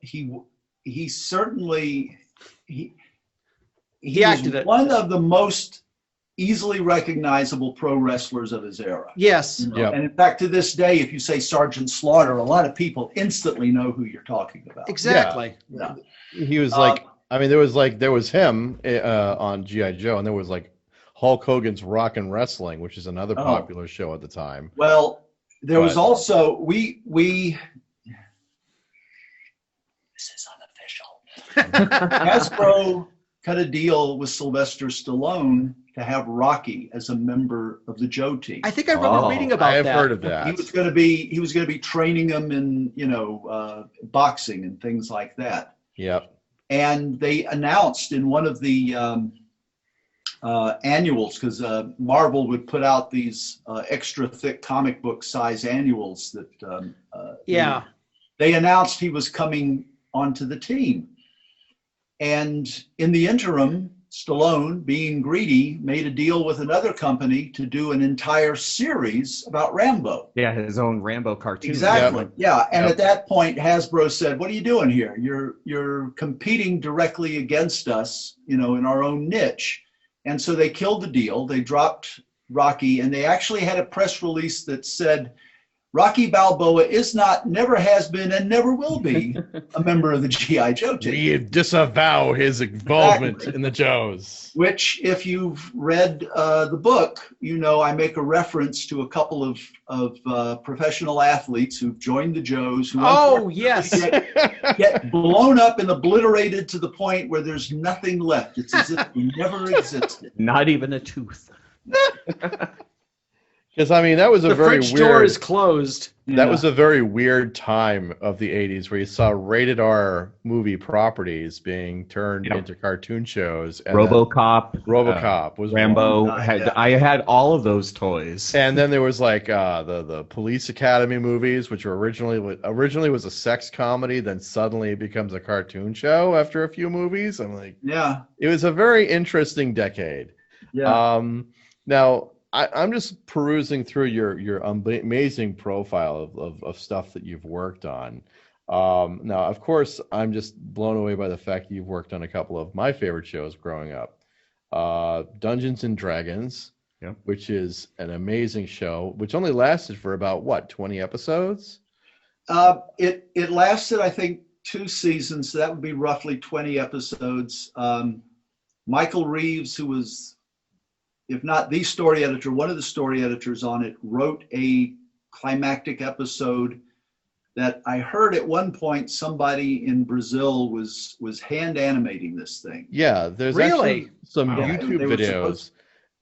he certainly he acted was it. one of the most easily recognizable pro wrestlers of his era. Yes. And in fact, to this day, if you say Sergeant Slaughter, a lot of people instantly know who you're talking about. Exactly. Yeah. He was there was him on G.I. Joe, and there was like Hulk Hogan's Rockin' Wrestling, which is another popular show at the time. Well, there was also we this is unofficial. Hasbro cut a deal with Sylvester Stallone to have Rocky as a member of the Joe team. I think I remember reading about that. I have heard of that. He was going to be training him in boxing and things like that. Yep. And they announced in one of the annuals, because Marvel would put out these extra thick comic book size annuals that they announced he was coming onto the team. And in the interim, Stallone, being greedy, made a deal with another company to do an entire series about Rambo. Yeah, his own Rambo cartoon. Exactly. Yeah. And at that point, Hasbro said, "What are you doing here? You're competing directly against us, in our own niche." And so they killed the deal. They dropped Rocky, and they actually had a press release that said, "Rocky Balboa is not, never has been, and never will be a member of the G.I. Joe team." We disavow his involvement in the Joes. Which, if you've read the book, I make a reference to a couple of professional athletes who've joined the Joes. Who get blown up and obliterated to the point where there's nothing left. It's as if they never existed. Not even a tooth. Because I mean, that was a The very fridge weird. door is closed. That was a very weird time of the 80s where you saw rated R movie properties being turned into cartoon shows. And RoboCop. RoboCop was Rambo. one. I had all of those toys. And then there was like the Police Academy movies, which were originally was a sex comedy, then suddenly it becomes a cartoon show after a few movies. I'm like, Yeah. it was a very interesting decade. Yeah. Now, I'm just perusing through your amazing profile of stuff that you've worked on. Now, of course, I'm just blown away by the fact that you've worked on a couple of my favorite shows growing up. Dungeons and Dragons, which is an amazing show, which only lasted for about, what, 20 episodes? It lasted, I think, 2 seasons. So that would be roughly 20 episodes. Michael Reeves, who was, if not the story editor, one of the story editors on it, wrote a climactic episode that I heard at one point somebody in Brazil was hand animating this thing. Yeah, there's actually some YouTube videos.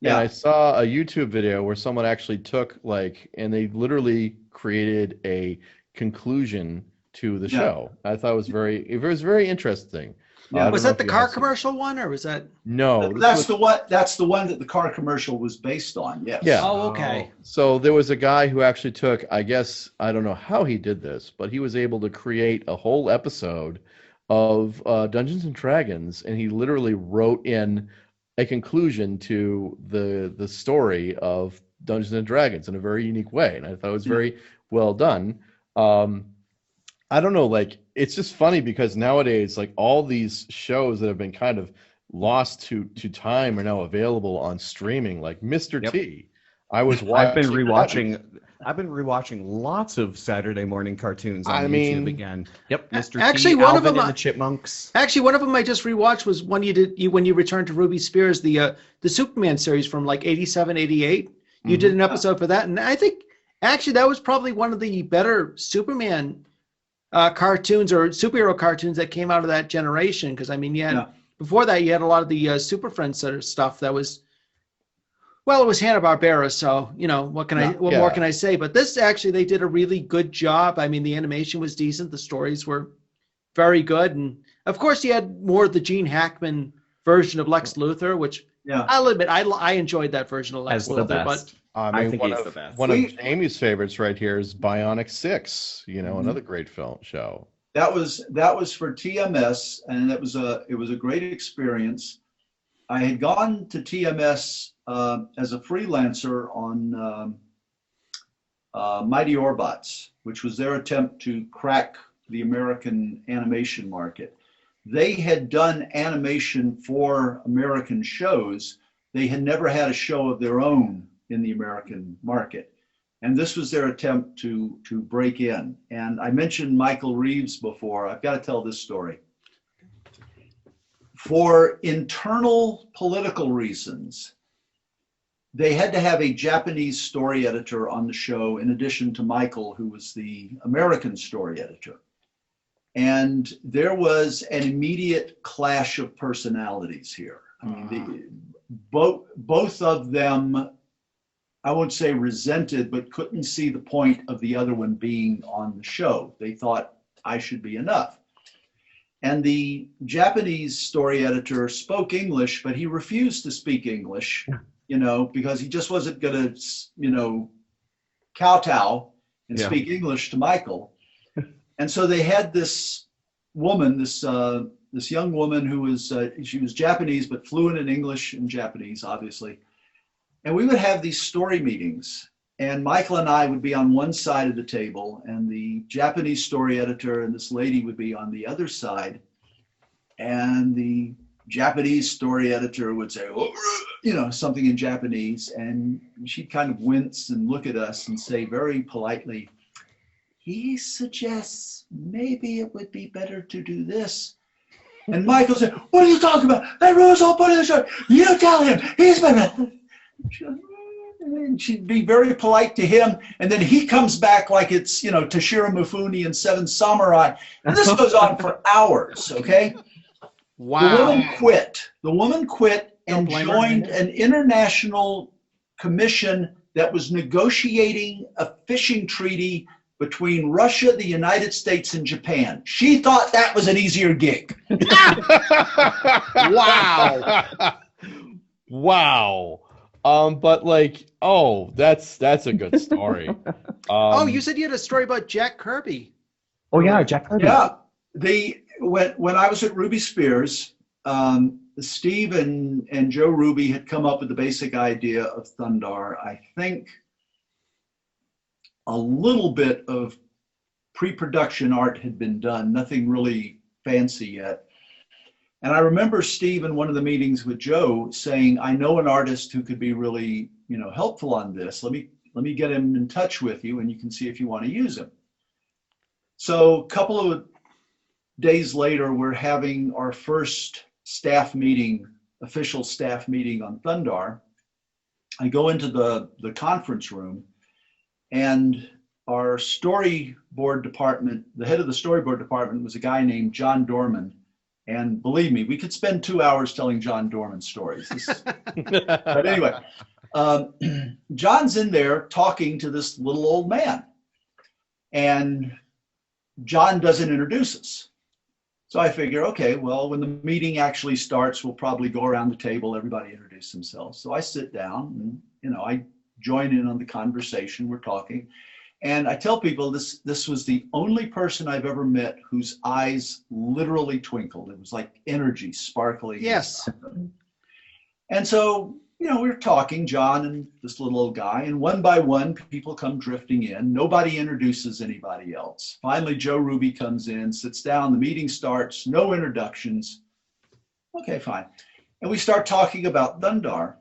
And I saw a YouTube video where someone actually took and they literally created a conclusion to the show. I thought it was very interesting. Yeah. Was that the car commercial one, or was that? No, that's the one. That's the one that the car commercial was based on. Yes. Yeah. Oh, okay. So there was a guy who actually took, I guess, I don't know how he did this, but he was able to create a whole episode of Dungeons and Dragons, and he literally wrote in a conclusion to the story of Dungeons and Dragons in a very unique way, and I thought it was very well done. I don't know, it's just funny because nowadays, all these shows that have been kind of lost to time are now available on streaming, like Mr. T. I've been rewatching lots of Saturday morning cartoons on YouTube again. Yep, Mr. Actually, T, one Alvin of them, and the Chipmunks. Actually, one of them I just rewatched was one when you returned to Ruby Spears, the Superman series from 87, 88. You did an episode for that, and I think actually that was probably one of the better Superman cartoons or superhero cartoons that came out of that generation. Because I mean, before that you had a lot of the Super Friends sort of stuff that was, well, it was Hanna-Barbera, so what more can I say? But this actually, they did a really good job. I mean, the animation was decent, the stories were very good, and of course you had more of the Gene Hackman version of Lex Luthor, which I'll admit I enjoyed that version of Lex Luthor. But I think he's the best. One of Amy's favorites right here is Bionic 6. Another great show. That was for TMS, and it was a great experience. I had gone to TMS as a freelancer on Mighty Orbots, which was their attempt to crack the American animation market. They had done animation for American shows. They had never had a show of their own in the American market. And this was their attempt to break in. And I mentioned Michael Reeves before. I've got to tell this story. For internal political reasons, they had to have a Japanese story editor on the show in addition to Michael, who was the American story editor. And there was an immediate clash of personalities here. I mean, both of them, I won't say resented, but couldn't see the point of the other one being on the show. They thought I should be enough. And the Japanese story editor spoke English, but he refused to speak English, because he just wasn't going to, kowtow and speak English to Michael. And so they had this woman, this young woman who was, she was Japanese, but fluent in English and Japanese, obviously. And we would have these story meetings, and Michael and I would be on one side of the table, and the Japanese story editor and this lady would be on the other side. And the Japanese story editor would say, something in Japanese, and she'd kind of wince and look at us and say very politely, he suggests maybe it would be better to do this. And Michael said, what are you talking about? That rules all part of the show. You tell him. He's better. And she'd be very polite to him, and then he comes back like it's Toshiro Mifune and Seven Samurai, and this goes on for hours. Okay. Wow. The woman quit and joined an international commission that was negotiating a fishing treaty between Russia, the United States, and Japan. She thought that was an easier gig. Wow. Wow. But like, oh, that's a good story. Oh, you said you had a story about Jack Kirby. Oh yeah, Jack Kirby. Yeah. When I was at Ruby Spears, Steve and Joe Ruby had come up with the basic idea of Thundar. I think a little bit of pre-production art had been done, nothing really fancy yet. And I remember Steve in one of the meetings with Joe saying, I know an artist who could be really, helpful on this. Let me get him in touch with you and you can see if you want to use him. So a couple of days later, we're having our first official staff meeting on Thundar. I go into the conference room, and our storyboard department, the head of the storyboard department was a guy named John Dorman. And believe me, we could spend 2 hours telling John Dorman stories. But anyway, John's in there talking to this little old man. And John doesn't introduce us. So I figure, okay, well, when the meeting actually starts, we'll probably go around the table, everybody introduce themselves. So I sit down and, I join in on the conversation, we're talking. And I tell people this was the only person I've ever met whose eyes literally twinkled. It was like energy sparkling. Yes. And so, we're talking, John and this little old guy, and one by one, people come drifting in. Nobody introduces anybody else. Finally, Joe Ruby comes in, sits down, the meeting starts, no introductions. Okay, fine. And we start talking about Thundar.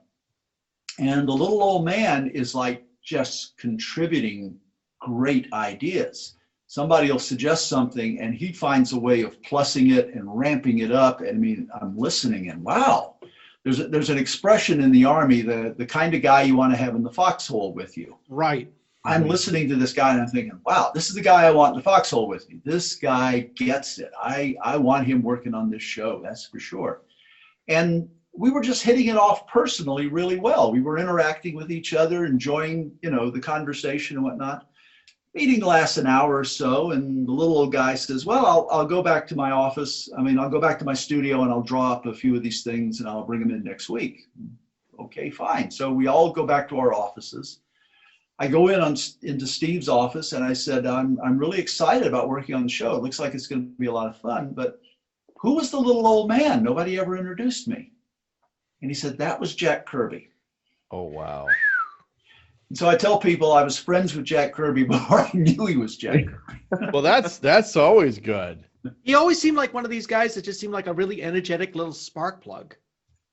And the little old man is like just contributing great ideas. Somebody will suggest something and he finds a way of plussing it and ramping it up. And I mean, I'm listening and wow, there's an expression in the Army, the kind of guy you want to have in the foxhole with you. Right. I'm listening to this guy and I'm thinking, wow, this is the guy I want in the foxhole with me. This guy gets it. I want him working on this show, that's for sure. And we were just hitting it off personally really well. We were interacting with each other, enjoying, the conversation and whatnot. Meeting lasts an hour or so, and the little old guy says, well, I'll go back to my office. I'll go back to my studio and I'll draw up a few of these things and I'll bring them in next week. Okay, fine. So we all go back to our offices. I go into Steve's office and I said, I'm really excited about working on the show. It looks like it's going to be a lot of fun, but who was the little old man? Nobody ever introduced me. And he said, that was Jack Kirby. Oh, wow. And so I tell people I was friends with Jack Kirby before I knew he was Jack Kirby. Well, that's always good. He always seemed like one of these guys that just seemed like a really energetic little spark plug.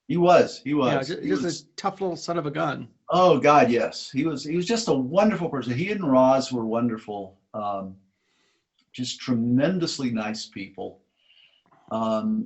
He was. Yeah, just a tough little son of a gun. Oh God, yes. He was just a wonderful person. He and Roz were wonderful. Just tremendously nice people. Well,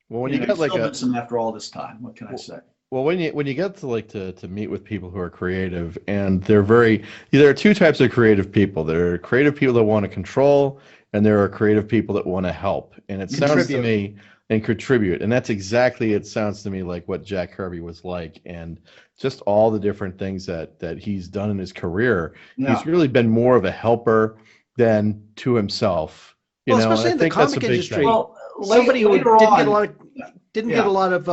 when you get like after all this time, what can I say? Well, when you get to meet with people who are creative, and there are two types of creative people. There are creative people that want to control, and there are creative people that want to help. And it sounds to me and contribute, and that's exactly, it sounds to me like what Jack Kirby was like, and just all the different things that he's done in his career. Yeah. He's really been more of a helper than to himself. Especially in the comic industry. Well, somebody who didn't get a lot of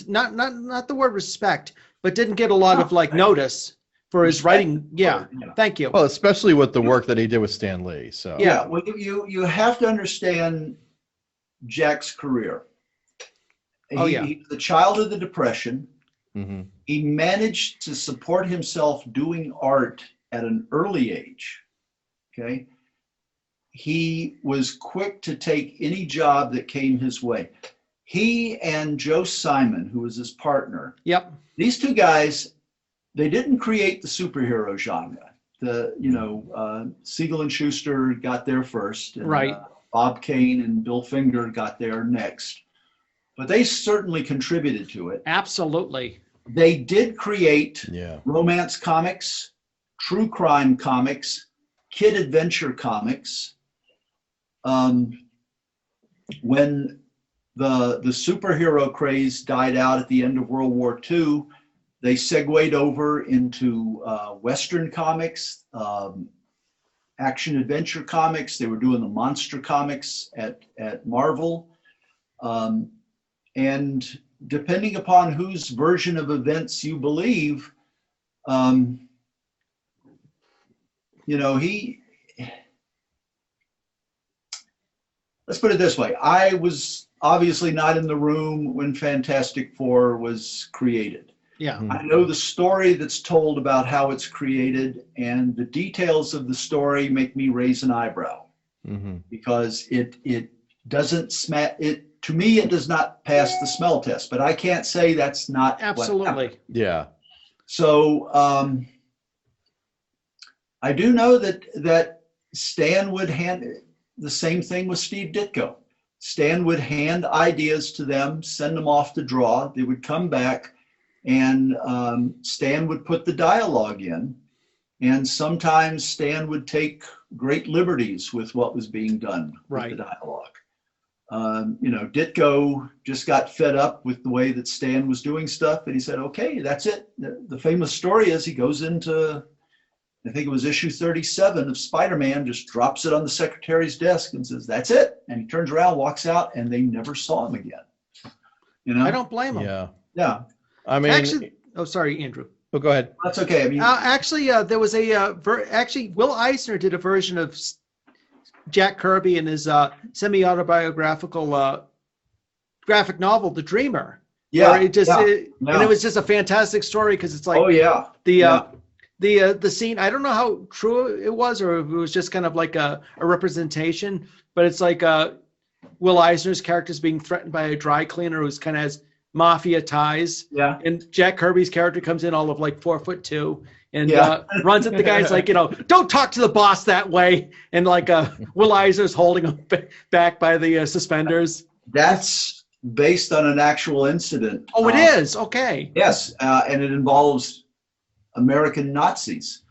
not the word respect, but didn't get a lot of notice for his writing. Yeah, thank you. Well, especially with the work that he did with Stan Lee. So yeah, well, you have to understand Jack's career. He's the child of the Depression. Mm-hmm. He managed to support himself doing art at an early age. Okay. He was quick to take any job that came his way. He and Joe Simon, who was his partner. Yep. These two guys, they didn't create the superhero genre. Siegel and Schuster got there first. And, right. Bob Kane and Bill Finger got there next. But they certainly contributed to it. Absolutely. They did create romance comics, true crime comics, kid adventure comics. When the superhero craze died out at the end of World War II, They segued over into Western comics, action adventure comics. They were doing the monster comics at Marvel. And depending upon whose version of events you believe, you know, let's put it this way. I was obviously not in the room when Fantastic Four was created. Yeah. I know the story that's told about how it's created, and the details of the story make me raise an eyebrow because it doesn't smell. To me, it does not pass the smell test. But I can't say that's not Absolutely. Yeah. So I do know that Stan would hand the same thing with Steve Ditko. Stan would hand ideas to them, send them off to draw. They would come back, and Stan would put the dialogue in. And sometimes Stan would take great liberties with what was being done with the dialogue. You know, Ditko just got fed up with the way that Stan was doing stuff, and he said, okay, that's it. The famous story is he goes into, I think it was issue 37 of Spider-Man, just drops it on the secretary's desk and says, that's it. And he turns around, walks out, and they never saw him again. You know? I don't blame him. Yeah. Yeah. I mean, Actually, oh, sorry, Andrew. oh, go ahead. That's okay. I mean, Actually, there was actually, Will Eisner did a version of Jack Kirby in his semi-autobiographical graphic novel, The Dreamer. yeah. Where it just, yeah, and it was just a fantastic story because it's like oh, yeah. the scene. I don't know how true it was, or if it was just kind of like a representation. But it's like Will Eisner's character is being threatened by a dry cleaner who's kind of has mafia ties. Yeah. And Jack Kirby's character comes in all of like 4'2" and Yeah. runs at the guy's like, you know, don't talk to the boss that way. And like Will Eisner's holding him back by the suspenders. That's based on an actual incident. Oh, it is? Okay. Yes, and it involves American Nazis.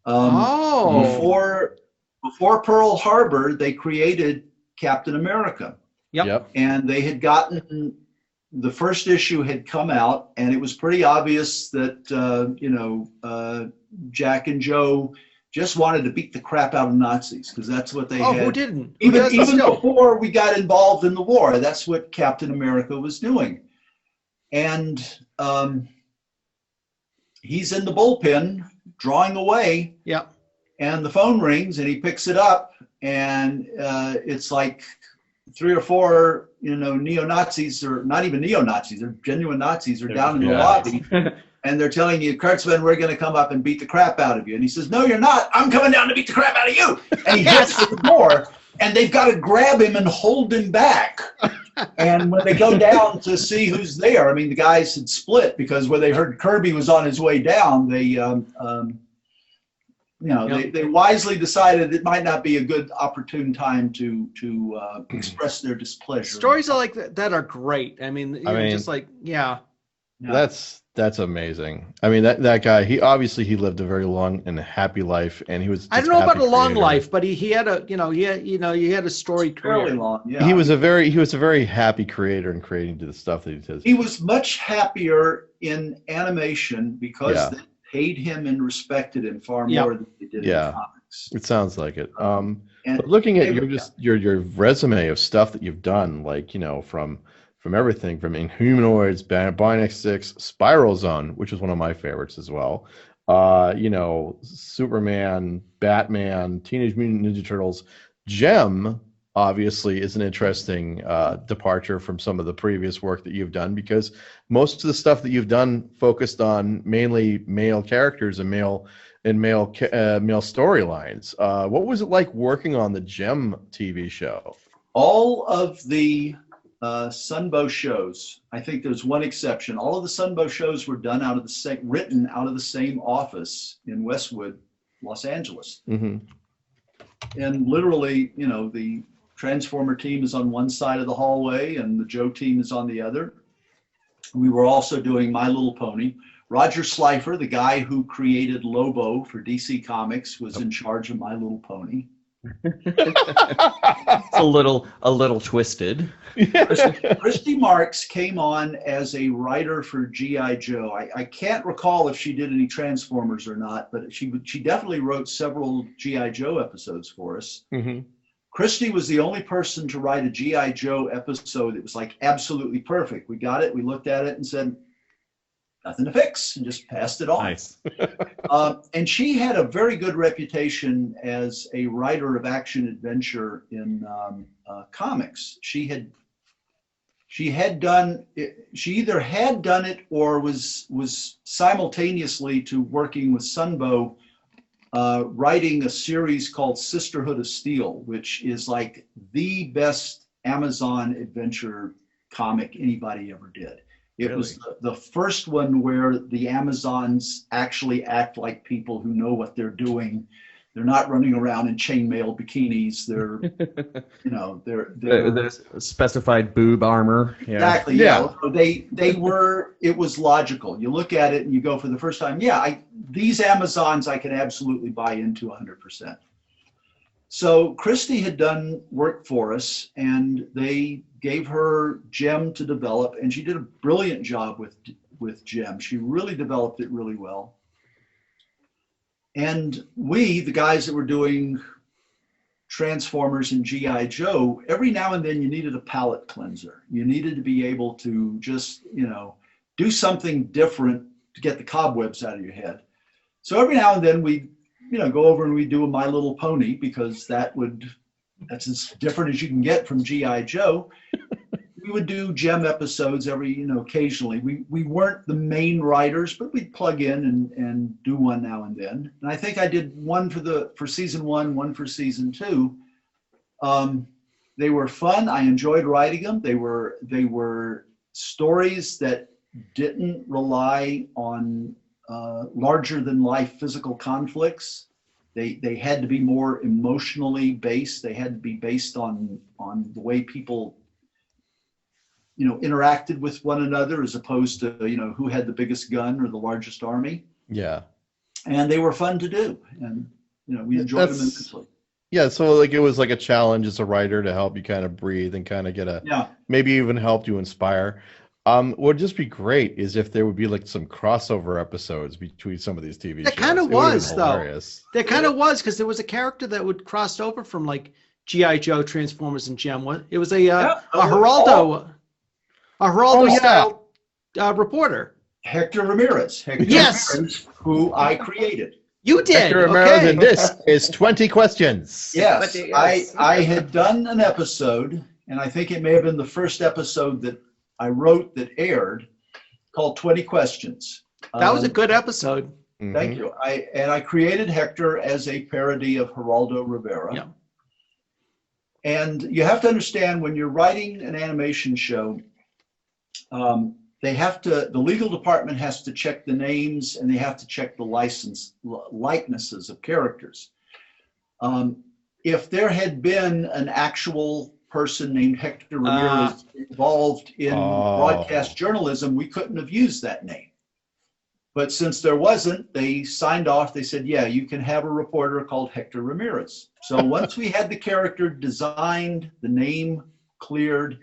Before Pearl Harbor, they created Captain America. Yep. And they had gotten, the first issue had come out, and it was pretty obvious that, you know, Jack and Joe just wanted to beat the crap out of Nazis, because that's what they had. Who didn't? Even before we got involved in the war, that's what Captain America was doing. And he's in the bullpen drawing away. Yep. And the phone rings, and he picks it up, and it's like 3 or 4, you know, neo-Nazis, or not even neo-Nazis, they're genuine Nazis, are down in the lobby, and they're telling you, Kurtzman, we're going to come up and beat the crap out of you. And he says, no, you're not. I'm coming down to beat the crap out of you. And he hits the door, and they've got to grab him and hold him back. And when they go down to see who's there, I mean, the guys had split, because when they heard Kirby was on his way down, they, you know, they wisely decided it might not be a good opportune time to express their displeasure. Stories like that are great. I mean, just like, yeah. That's amazing. I mean, that guy, he lived a very long and happy life, and he was. I don't know about a long life, but he had a, you know, he had a storied career. Fairly long, yeah. He was a very happy creator in creating the stuff that he does. He was much happier in animation because they paid him and respected him far more than they did in comics. It sounds like it. But looking at your resume of stuff that you've done, like, you know, from everything from Inhumanoids, Bionic 6, Spiral Zone, which is one of my favorites as well. You know, Superman, Batman, Teenage Mutant Ninja Turtles. Gem obviously is an interesting departure from some of the previous work that you've done, because most of the stuff that you've done focused on mainly male characters and male storylines. What was it like working on the Gem TV show? All of the Sunbow shows, I think there's one exception. All of the Sunbow shows were done written out of the same office in Westwood, Los Angeles. Mm-hmm. And literally, you know, the Transformer team is on one side of the hallway and the Joe team is on the other. We were also doing My Little Pony. Roger Slifer, the guy who created Lobo for DC Comics, was in charge of My Little Pony. It's a little twisted. Christy Marks came on as a writer for G.I. Joe. I can't recall if she did any Transformers or not, but she definitely wrote several G.I. Joe episodes for us. Mm-hmm. Christy was the only person to write a G.I. Joe episode that was like absolutely perfect. We got it, we looked at it and said, nothing to fix, and just passed it on. Nice. And she had a very good reputation as a writer of action adventure in comics. She either had done it or was simultaneously to working with Sunbow, writing a series called Sisterhood of Steel, which is like the best Amazon adventure comic anybody ever did. It Really? was the first one where the Amazons actually act like people who know what they're doing. They're not running around in chainmail bikinis. They're, The specified boob armor. Yeah. exactly. Yeah. So it was logical. You look at it and you go for the first time, these Amazons I can absolutely buy into 100%. So Christy had done work for us, and they gave her Gem to develop, and she did a brilliant job with Gem. She really developed it really well. And we, the guys that were doing Transformers and G.I. Joe, every now and then you needed a palate cleanser. You needed to be able to just, do something different to get the cobwebs out of your head. So every now and then we go over and we do a My Little Pony, because that's as different as you can get from G.I. Joe. We would do Gem episodes occasionally. We weren't the main writers, but we'd plug in and do one now and then. And I think I did one for season 1, one for season 2. They were fun. I enjoyed writing them. They were stories that didn't rely on larger than life physical conflicts. They had to be more emotionally based. They had to be based on the way people interacted with one another, as opposed to who had the biggest gun or the largest army. Yeah. And they were fun to do, and we enjoyed them immensely. Yeah, so it was like a challenge as a writer to help you kind of breathe and kind of get maybe even help you inspire. What would just be great is if there would be like some crossover episodes between some of these TV shows. There kind of was, though. Hilarious. There kind of was, because there was a character that would cross over from like G.I. Joe, Transformers, and Gem. It was a Geraldo style reporter. Hector Ramirez. Yes. Who I created. You did. Hector Ramirez, and this is 20 questions. Yes, I had done an episode, and I think it may have been the first episode that I wrote that aired, called 20 Questions. That was a good episode. Thank you. I created Hector as a parody of Geraldo Rivera. Yeah. And you have to understand, when you're writing an animation show, the legal department has to check the names, and they have to check the likenesses of characters. If there had been an actual person named Hector Ramirez involved in broadcast journalism, we couldn't have used that name. But since there wasn't, they signed off. They said, yeah, you can have a reporter called Hector Ramirez. So once we had the character designed, the name cleared,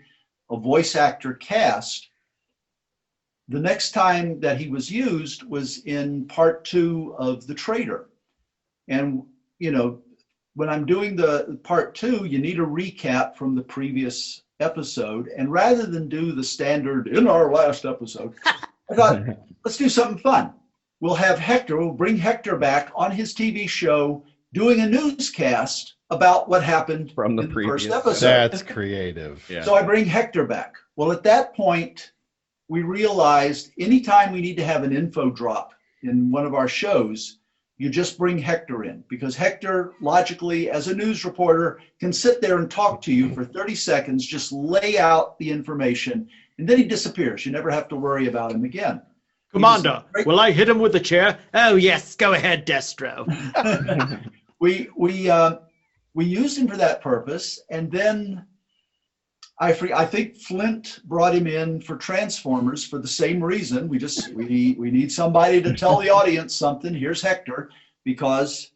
a voice actor cast, the next time that he was used was in part 2 of The Traitor. And, when I'm doing the part 2, you need a recap from the previous episode. And rather than do the standard in our last episode, I thought, let's do something fun. We'll bring Hector back on his TV show doing a newscast about what happened from the in previous first episode. That's creative. Yeah. So I bring Hector back. Well, at that point, we realized anytime we need to have an info drop in one of our shows, you just bring Hector in, because Hector, logically, as a news reporter, can sit there and talk to you for 30 seconds, just lay out the information, and then he disappears. You never have to worry about him again. Commander, will I hit him with a chair? Oh, yes. Go ahead, Destro. We used him for that purpose, and then I think Flint brought him in for Transformers for the same reason. We need somebody to tell the audience something. Here's Hector, because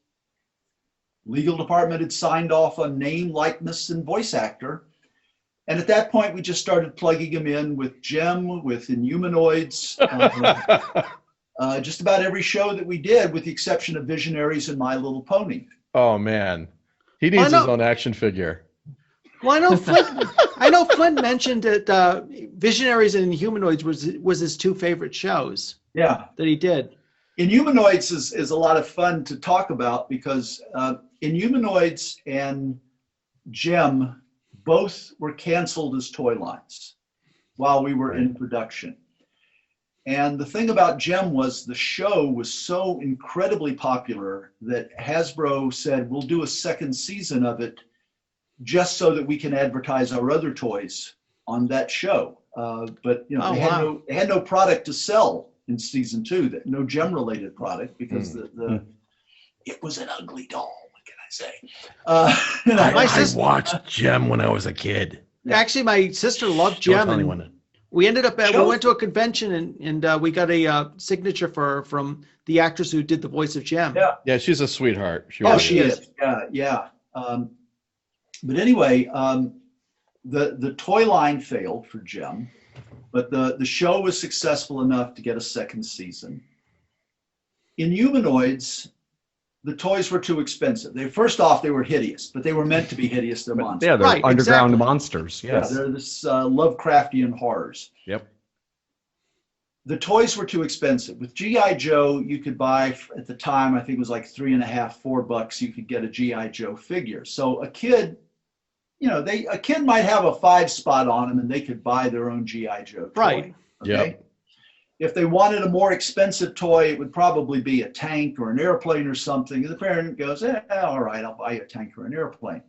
Legal department had signed off on name, likeness, and voice actor. And at that point, we just started plugging him in with Jem, with Inhumanoids, just about every show that we did, with the exception of Visionaries and My Little Pony. Oh man, he needs his own action figure. Well, I know Flint mentioned that Visionaries and Inhumanoids was his two favorite shows. Yeah, that he did. Inhumanoids is a lot of fun to talk about because Inhumanoids and Jem both were canceled as toy lines while we were in production. And the thing about Jem was the show was so incredibly popular that Hasbro said, we'll do a second season of it just so that we can advertise our other toys on that show. But you know, they had no product to sell in season 2, no Jem related product, because it was an ugly doll. What can I say? I watched Jem when I was a kid. Actually, my sister loved Jem. And we ended up we went to a convention and we got a signature from the actress who did the voice of Jem. Yeah, she's a sweetheart. She is. Yeah. But anyway, the toy line failed for Jem, but the show was successful enough to get a second season. Inhumanoids, the toys were too expensive. First off, they were hideous, but they were meant to be hideous. They're monsters. Yeah, they're underground monsters. Yes. Yeah, they're this Lovecraftian horrors. Yep. The toys were too expensive. With G.I. Joe, you could buy, at the time, I think it was like $3.50, $4, you could get a G.I. Joe figure. So a kid, a kid might have a 5 spot on them and they could buy their own G.I. Joe toy. Right. Okay? Yep. If they wanted a more expensive toy, it would probably be a tank or an airplane or something. And the parent goes, all right, I'll buy you a tank or an airplane.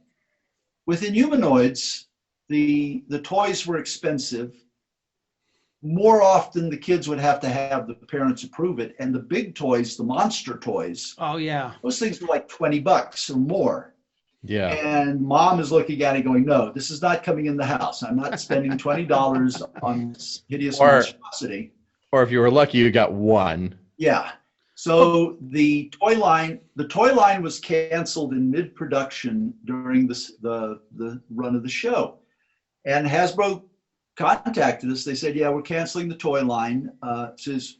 With Inhumanoids, the toys were expensive. More often, the kids would have to have the parents approve it. And the big toys, the monster toys, oh yeah, those things were like $20 or more. Yeah. And mom is looking at it going, no, this is not coming in the house. I'm not spending $20 on this hideous monstrosity. Or if you were lucky, you got one. Yeah. So the toy line was canceled in mid-production during the run of the show. And Hasbro contacted us. They said, yeah, we're canceling the toy line. Is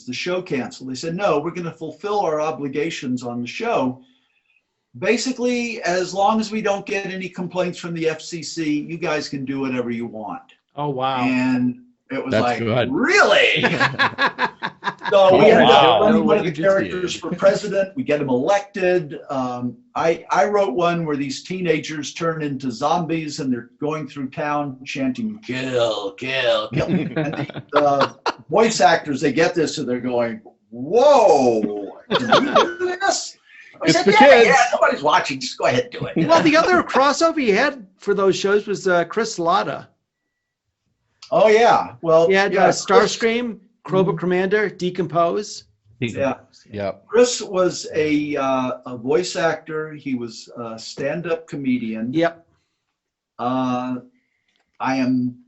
the show canceled? They said, no, we're going to fulfill our obligations on the show. Basically, as long as we don't get any complaints from the FCC, you guys can do whatever you want. Oh, wow. And it was That's like, good. Really? So we ended up running one of the characters for president. We get him elected. I wrote one where these teenagers turn into zombies and they're going through town chanting, kill, kill, kill. And the voice actors, they get this, so they're going, whoa, can we do this? I said, yeah, nobody's watching. Just go ahead and do it. Well, the other crossover he had for those shows was Chris Latta. Oh, yeah. Well, he had Starscream, Cobra Commander, Decompose. Yeah. Yeah. Chris was a voice actor. He was a stand-up comedian. Yep. I am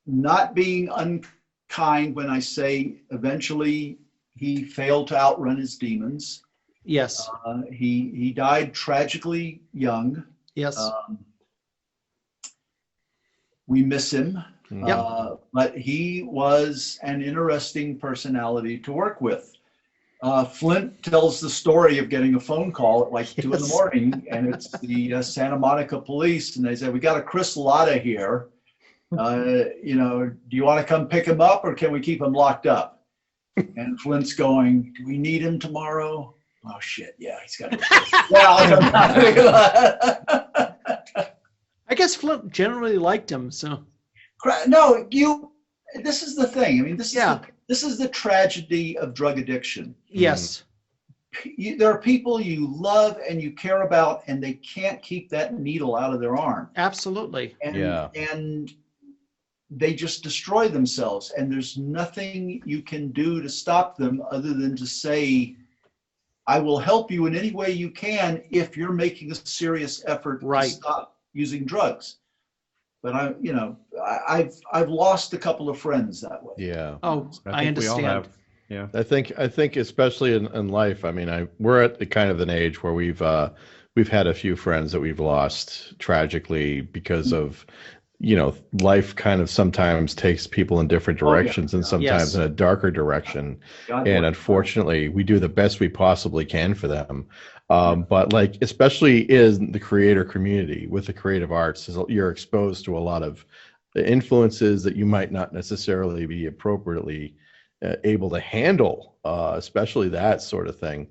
not being unkind when I say eventually he failed to outrun his demons. Yes. He died tragically young. Yes. We miss him. Yep. But he was an interesting personality to work with. Flint tells the story of getting a phone call at like 2 in the morning, and it's the Santa Monica police, and they say, we got a Chris Latta here. Do you want to come pick him up or can we keep him locked up? And Flint's going, do we need him tomorrow? Oh shit, yeah, he's got to I guess Flint generally liked him, so. No, this is the thing. I mean, this is the tragedy of drug addiction. Yes. There are people you love and you care about, and they can't keep that needle out of their arm. Absolutely. And they just destroy themselves, and there's nothing you can do to stop them other than to say, I will help you in any way you can if you're making a serious effort to stop using drugs. But I've lost a couple of friends that way. Yeah. Oh, I understand. Yeah. I think especially in life. I mean, we're at the kind of an age where we've had a few friends that we've lost tragically because of, life kind of sometimes takes people in different directions and sometimes Yes. in a darker direction. God And bless. unfortunately, we do the best we possibly can for them. But like, especially in the creator community with the creative arts, you're exposed to a lot of influences that you might not necessarily be appropriately able to handle, especially that sort of thing.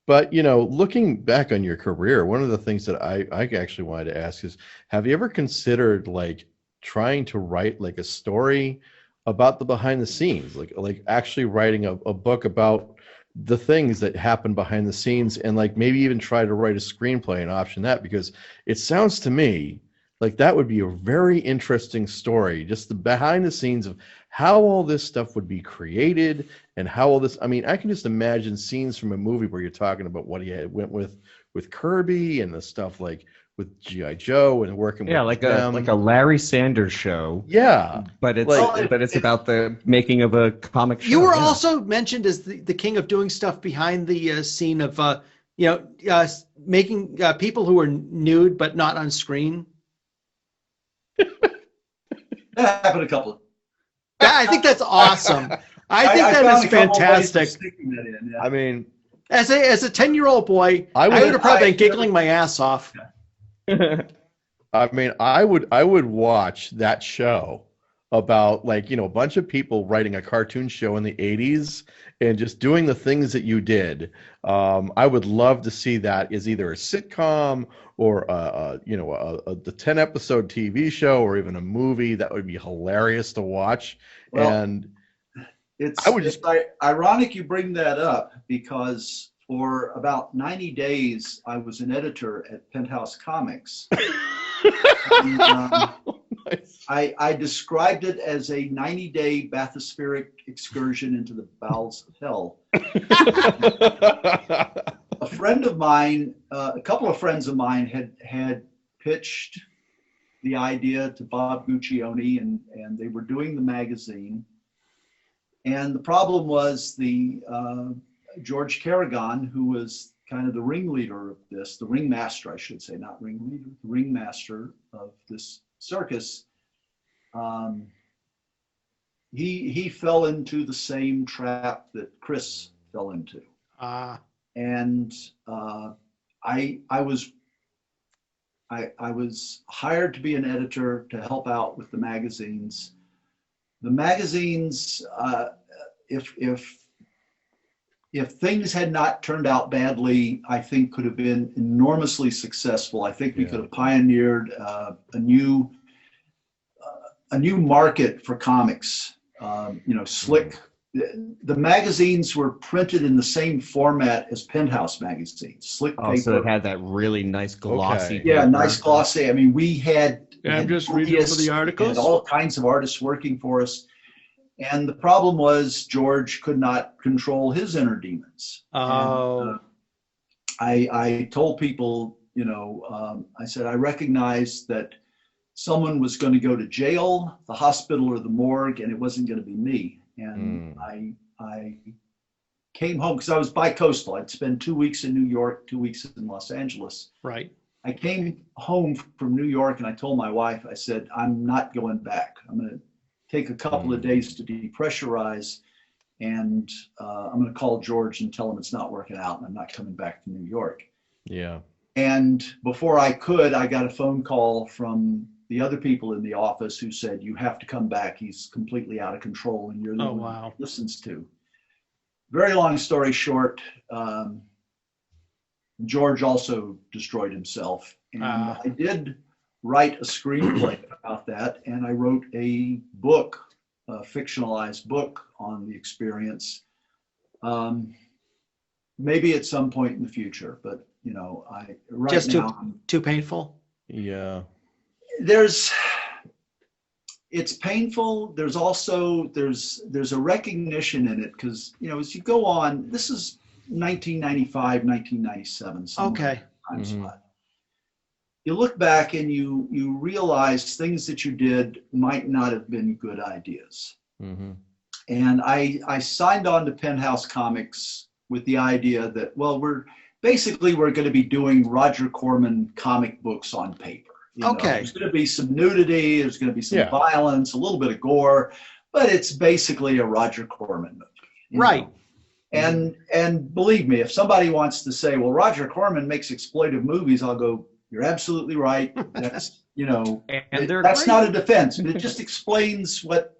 But looking back on your career, one of the things that I actually wanted to ask is, have you ever considered like trying to write like a story about the behind the scenes, like actually writing a book about the things that happen behind the scenes, and like maybe even try to write a screenplay and option that? Because it sounds to me like that would be a very interesting story, just the behind the scenes of how all this stuff would be created and how all this, I mean, I can just imagine scenes from a movie where you're talking about what he went with Kirby and the stuff like with G.I. Joe and working with like them. a Larry Sanders show. Yeah. But it's Like- but it's about the making of a comic show. You were yeah. also mentioned as the king of doing stuff behind the scene of, making people who are nude but not on screen. That happened a couple of. I think that's awesome. I think that found is a couple ways of fantastic. sneaking that in, yeah. I mean, As a 10-year-old boy, I I would- would have probably been giggling my ass off. I would watch that show about like, a bunch of people writing a cartoon show in the 80s and just doing the things that you did. I would love to see that as either a sitcom or the 10-episode TV show or even a movie. That would be hilarious to watch. Well, and It's, I would just- ironic you bring that up, because for about 90 days, I was an editor at Penthouse Comics. And, Nice. I described it as a 90-day bathospheric excursion into the bowels of hell. A friend of mine, a couple of friends of mine had pitched the idea to Bob Guccione, and they were doing the magazine. And the problem was George Carrigan, who was kind of the ringleader of this, the ringmaster, I should say, not ringleader, the ringmaster of this circus. He fell into the same trap that Chris fell into. And I was hired to be an editor to help out with the magazines. The magazines, if things had not turned out badly, I think could have been enormously successful. I think we could have pioneered a new market for comics. Slick. The magazines were printed in the same format as Penthouse magazines. Slick paper. So it had that really nice glossy. Okay. Yeah, paper. nice glossy. I mean, we had. I'm just had reading over artists, the articles. we had all kinds of artists working for us. And the problem was George could not control his inner demons. Oh. And, I told people, I said, I recognized that someone was going to go to jail, the hospital, or the morgue, and it wasn't going to be me. And I came home because I was bi-coastal. I'd spend 2 weeks in New York, 2 weeks in Los Angeles. Right. I came home from New York and I told my wife, I said, I'm not going back. I'm going to take a couple of days to depressurize, and I'm going to call George and tell him it's not working out and I'm not coming back to New York. Yeah. And before I could, I got a phone call from the other people in the office who said, you have to come back. He's completely out of control and you're the one he listens to. Very long story short, George also destroyed himself. And I did write a screenplay about that, and I wrote a book, a fictionalized book on the experience. Maybe at some point in the future, but Too painful. Yeah. It's painful. There's also there's a recognition in it, because as you go on, this is 1995, 1997. Okay. Time slot. You look back and you realize things that you did might not have been good ideas. Mm-hmm. And I signed on to Penthouse Comics with the idea that, well, we're going to be doing Roger Corman comic books on paper. You know, Okay. there's going to be some nudity, there's going to be some Yeah. violence, a little bit of gore, but it's basically a Roger Corman movie. you Right. know. And believe me, if somebody wants to say, well, Roger Corman makes exploitive movies, I'll go, you're absolutely right. That's, you know, And they're that's great. not a defense, but it just explains what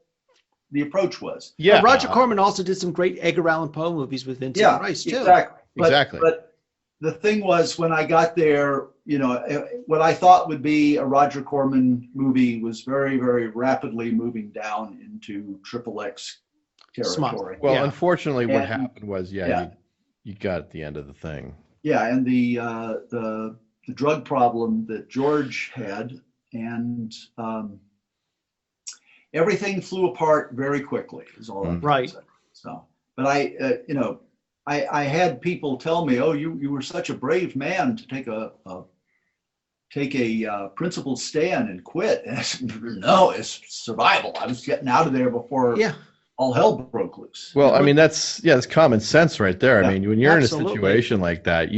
the approach was. Yeah. Well, Roger Corman also did some great Edgar Allan Poe movies with Vincent Yeah, Price too. exactly. Exactly. But the thing was, when I got there, you know, what I thought would be a Roger Corman movie was very, very rapidly moving down into XXX territory. Well, Yeah. unfortunately, what And- happened was, yeah. you got at the end of the thing. Yeah, and the drug problem that George had, and everything flew apart very quickly. Is all I'm Right. saying. So, but I had people tell me, "Oh, you were such a brave man to take a principled stand and quit." And I said, no, it's survival. I was getting out of there before Yeah. all hell broke loose. Well, I mean, that's common sense right there. Yeah, I mean, when you're absolutely. in a situation like that,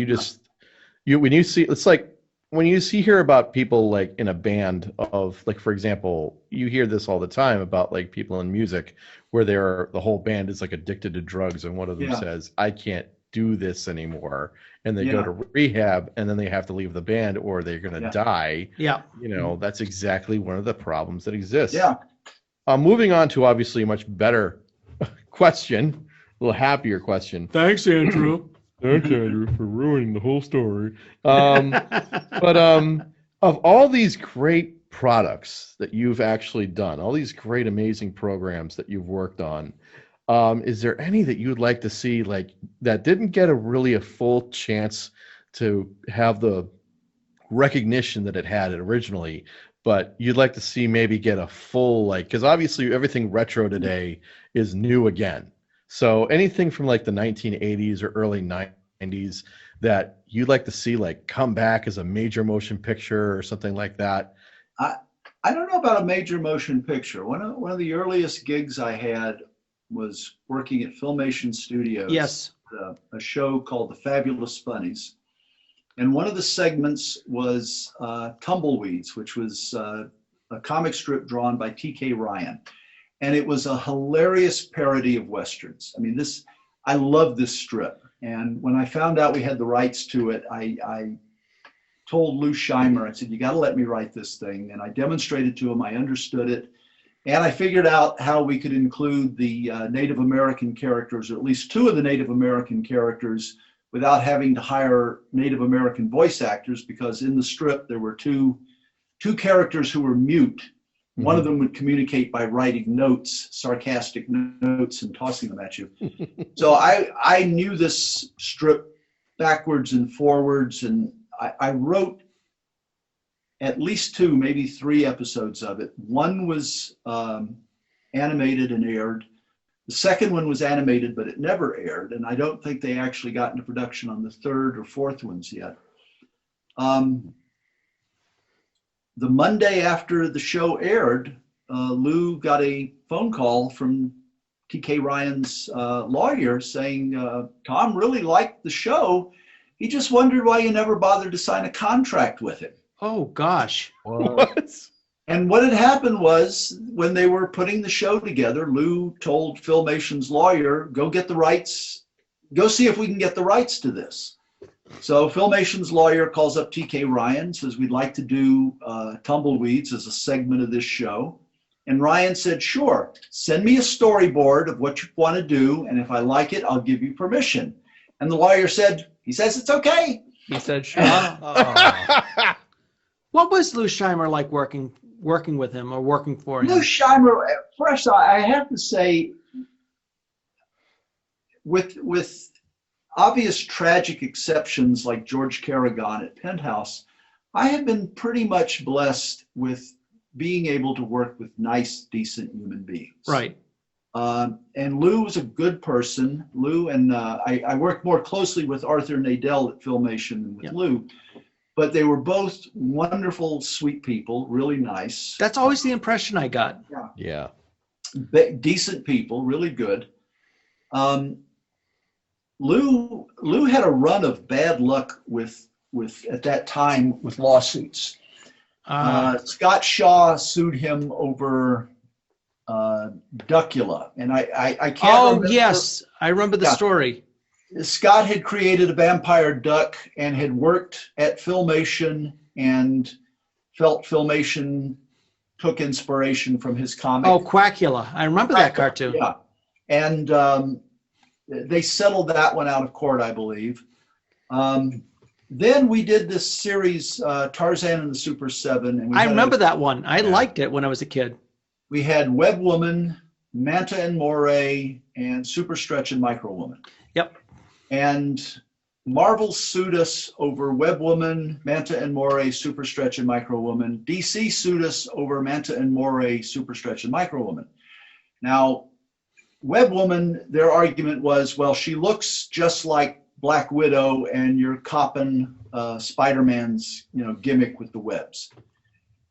when you see, it's like when you hear about people like in a band of, like, for example, you hear this all the time about like people in music where the whole band is like addicted to drugs, and one of them Yeah. says, I can't do this anymore, and they go Yeah. to rehab, and then they have to leave the band or they're going to Yeah. die. Yeah. You know, that's exactly one of the problems that exists. Yeah. Moving on to obviously a much better question, a little happier question. Thanks, Andrew. Thanks, Andrew, for ruining the whole story. But of all these great products that you've actually done, all these great, amazing programs that you've worked on, is there any that you'd like to see, like, that didn't get a full chance to have the recognition that it had originally, but you'd like to see maybe get a full, like, because obviously everything retro today is new again. So anything from like the 1980s or early 90s that you'd like to see like come back as a major motion picture or something like that? I don't know about a major motion picture. One of the earliest gigs I had was working at Filmation Studios. Yes. A show called The Fabulous Funnies. And one of the segments was Tumbleweeds, which was a comic strip drawn by T.K. Ryan. And it was a hilarious parody of Westerns. I mean, I love this strip. And when I found out we had the rights to it, I told Lou Scheimer, I said, you got to let me write this thing. And I demonstrated to him, I understood it. And I figured out how we could include the Native American characters, or at least two of the Native American characters, without having to hire Native American voice actors, because in the strip there were two characters who were mute. Mm-hmm. One of them would communicate by writing notes, sarcastic notes, and tossing them at you. So I knew this strip backwards and forwards, and I wrote at least 2, maybe 3 episodes of it. One was animated and aired. The second one was animated, but it never aired. And I don't think they actually got into production on the 3rd or 4th ones yet. The Monday after the show aired, Lou got a phone call from T.K. Ryan's lawyer saying, Tom really liked the show. He just wondered why you never bothered to sign a contract with him. Oh, gosh. What? And what had happened was, when they were putting the show together, Lou told Filmation's lawyer, go get the rights, go see if we can get the rights to this. So Filmation's lawyer calls up T.K. Ryan, says, we'd like to do Tumbleweeds as a segment of this show. And Ryan said, sure, send me a storyboard of what you want to do, and if I like it, I'll give you permission. And the lawyer said, he says it's okay. He said, sure. What was Lou Scheimer like working with him or working for him? Lou Scheimer, first, I have to say, with obvious tragic exceptions like George Carrigan at Penthouse, I have been pretty much blessed with being able to work with nice, decent human beings. Right. And Lou was a good person. Lou and I worked more closely with Arthur Nadell at Filmation than with Lou, but they were both wonderful, sweet people, really nice. That's always the impression I got. Yeah. decent people, really good. Lou had a run of bad luck with at that time with lawsuits. Scott Shaw sued him over Duckula, and I can't. Oh remember. yes, I remember the story. Scott had created a vampire duck and had worked at Filmation and felt Filmation took inspiration from his comic. Oh, Quackula. I remember that cartoon. Yeah. And they settled that one out of court, I believe. Then we did this series, Tarzan and the Super Seven. And I remember that one. I liked it when I was a kid. We had Web Woman, Manta and Moray, and Super Stretch and Micro Woman. Yep. And Marvel sued us over Web Woman, Manta and Moray, Super Stretch and Micro Woman. DC sued us over Manta and Moray, Super Stretch and Micro Woman. Now, Web Woman, their argument was, well, she looks just like Black Widow, and you're copping Spider-Man's, gimmick with the webs.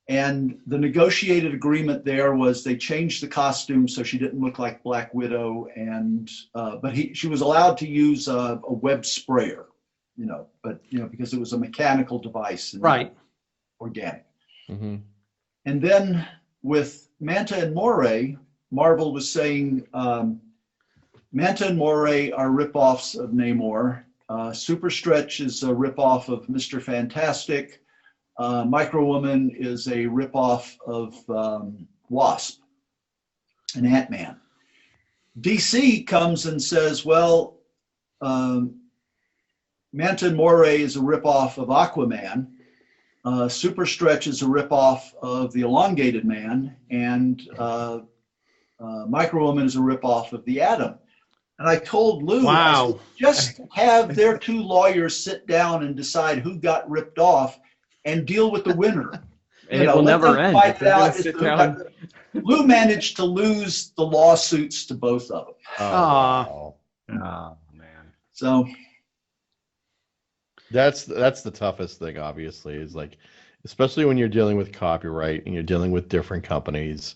And the negotiated agreement there was they changed the costume so she didn't look like Black Widow, and but she was allowed to use a web sprayer, because it was a mechanical device, and right? Organic. Mm-hmm. And then with Manta and Moray, Marvel was saying Manta and Moray are ripoffs of Namor. Super Stretch is a ripoff of Mr. Fantastic. Micro Woman is a ripoff of Wasp and Ant-Man. DC comes and says, well, Manta and Moray is a ripoff of Aquaman. Super Stretch is a ripoff of the Elongated Man, and Micro Woman is a ripoff of the Atom. And I told Lou, wow. I said, just have their two lawyers sit down and decide who got ripped off and deal with the winner. And it will never end. Fight it out. Lou managed to lose the lawsuits to both of them. Oh, man. So that's the toughest thing, obviously, is like, especially when you're dealing with copyright and you're dealing with different companies.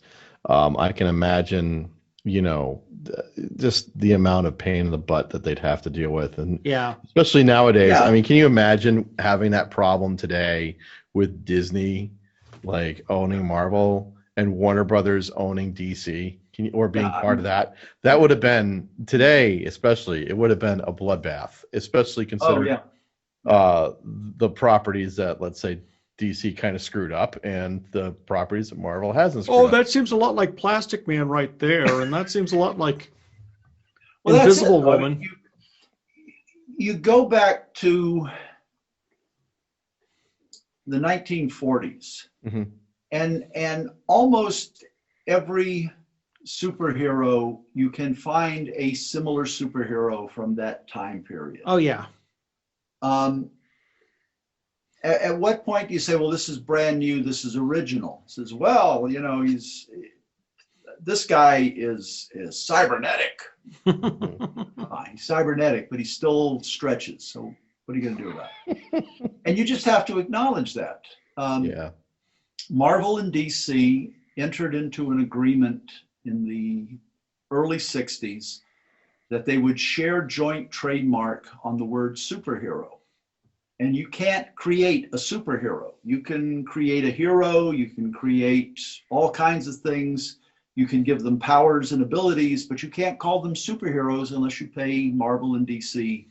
I can imagine, just the amount of pain in the butt that they'd have to deal with. And yeah, especially nowadays. Yeah. I mean, can you imagine having that problem today with Disney, like owning Marvel and Warner Brothers owning DC, or being part of that? That would have been, today especially, it would have been a bloodbath, especially considering the properties that, let's say, DC kind of screwed up and the properties that Marvel hasn't screwed up. That seems a lot like Plastic Man right there, and that seems a lot like Invisible Woman. You go back to the 1940s, mm-hmm. and almost every superhero, you can find a similar superhero from that time period. Oh yeah. At what point do you say, well, this is brand new, this is original? It says, well, this guy is cybernetic. He's cybernetic, but he still stretches. So what are you going to do about it? And you just have to acknowledge that. Marvel and DC entered into an agreement in the early 60s that they would share joint trademark on the word superhero. And you can't create a superhero. You can create a hero, you can create all kinds of things. You can give them powers and abilities, but you can't call them superheroes unless you pay Marvel and DC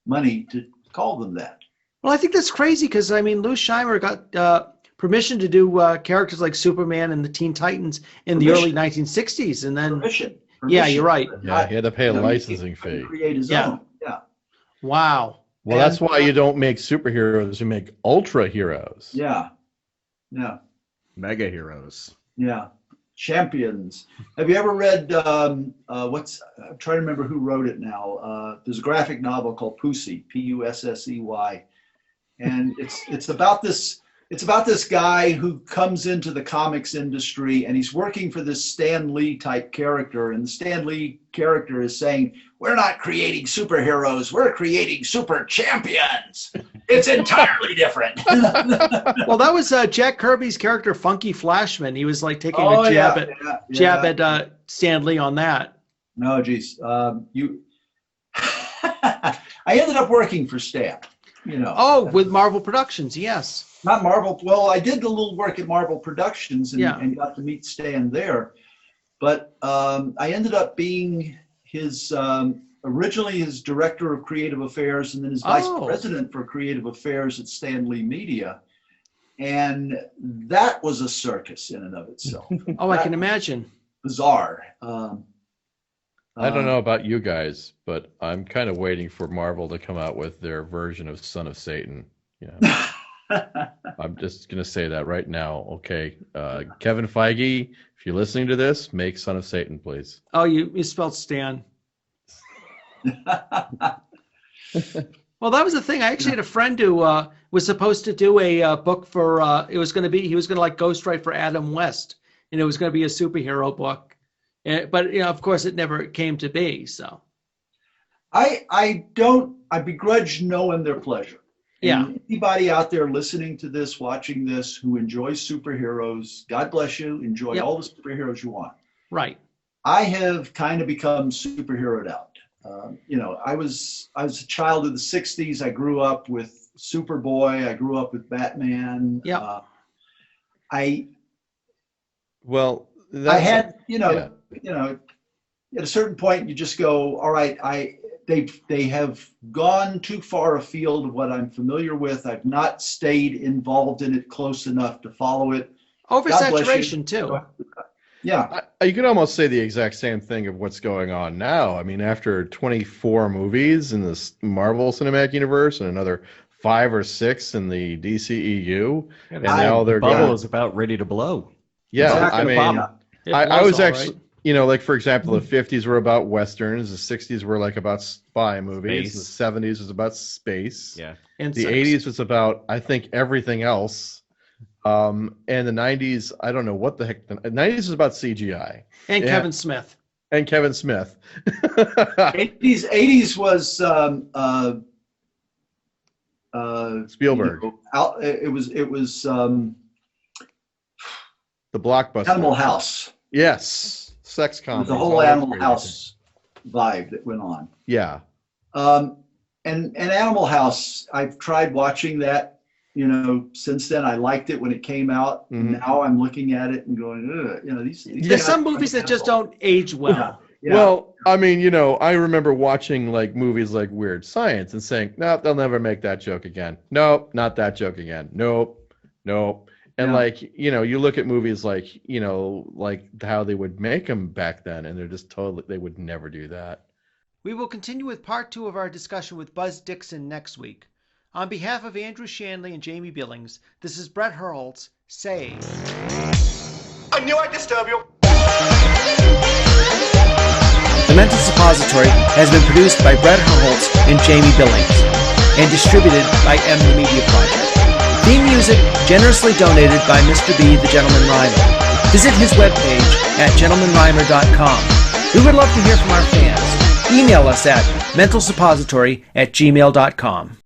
money to call them that. Well, I think that's crazy because, Lou Scheimer got permission to do characters like Superman and the Teen Titans in the early 1960s. And then, permission. Yeah, you're right. Yeah, he had to pay a licensing fee. Create his own. Yeah. Wow. Well, that's why you don't make superheroes, you make ultra heroes. Yeah. Yeah. Mega heroes. Yeah. Champions. Have you ever read, I'm trying to remember who wrote it now. There's a graphic novel called Pussy, Pussey. And it's about this It's about this guy who comes into the comics industry and he's working for this Stan Lee type character. And the Stan Lee character is saying, we're not creating superheroes, we're creating super champions. It's entirely different. Well, that was Jack Kirby's character, Funky Flashman. He was like taking a jab at Stan Lee on that. No, geez. I ended up working for Stan, you know. Oh, with Marvel Productions, yes. Not Marvel. Well, I did a little work at Marvel Productions and got to meet Stan there. But I ended up being his, originally his director of creative affairs and then his vice president for creative affairs at Stan Lee Media. And that was a circus in and of itself. Oh, I can imagine. Bizarre. I don't know about you guys, but I'm kind of waiting for Marvel to come out with their version of Son of Satan. Yeah. I'm just going to say that right now. Okay. Kevin Feige, if you're listening to this, make Son of Satan, please. Oh, you spelled Stan. Well, that was the thing. I actually had a friend who was supposed to do a book for, he was going to like ghostwrite for Adam West, and it was going to be a superhero book. But, you know, of course, it never came to be. So I begrudge no one their pleasure. Yeah. And anybody out there listening to this, watching this, who enjoys superheroes, God bless you. Enjoy all the superheroes you want. Right. I have kind of become superheroed out. You know, I was a child of the '60s. I grew up with Superboy. I grew up with Batman. Yeah. I had, you know, at a certain point, you just go, all right, they have gone too far afield of what I'm familiar with. I've not stayed involved in it close enough to follow it. Oversaturation too. Yeah. You could almost say the exact same thing of what's going on now. I mean, after 24 movies in the Marvel Cinematic Universe and another 5 or 6 in the DCEU, and now they're bubble is about ready to blow. Yeah, Exactly. I mean, I was actually, right? You know, like, for example, the 50s were about Westerns, the 60s were like about spy movies, the 70s was about space. Yeah. And the 80s was about, I think, everything else. And the 90s, I don't know what the heck. The 90s was about CGI. And Kevin Smith. And Kevin Smith. 80s was Spielberg. You know, it was the blockbuster. Animal House. Yes. Sex comedy. The whole Animal House vibe that went on. Yeah. And Animal House, I've tried watching that. You know, since then, I liked it when it came out. Mm-hmm. Now I'm looking at it and going, ugh, you know, these There's some movies that just don't age well. Yeah. Well, I mean, you know, I remember watching like movies like Weird Science and saying, nope, they'll never make that joke again. Nope, not that joke again. Nope. And like, you know, you look at movies like, you know, like how they would make them back then, and they're just totally, they would never do that. We will continue with part 2 of our discussion with Buzz Dixon next week. On behalf of Andrew Shanley and Jamie Billings, this is Bret Hurltz saying, I knew I'd disturb you. The Mental Suppository has been produced by Bret Hurltz and Jamie Billings and distributed by The Media Project. Theme music generously donated by Mr. B, the Gentleman Rhymer. Visit his webpage at gentlemanrhymer.com. We would love to hear from our fans. Email us at mentalsuppository@gmail.com.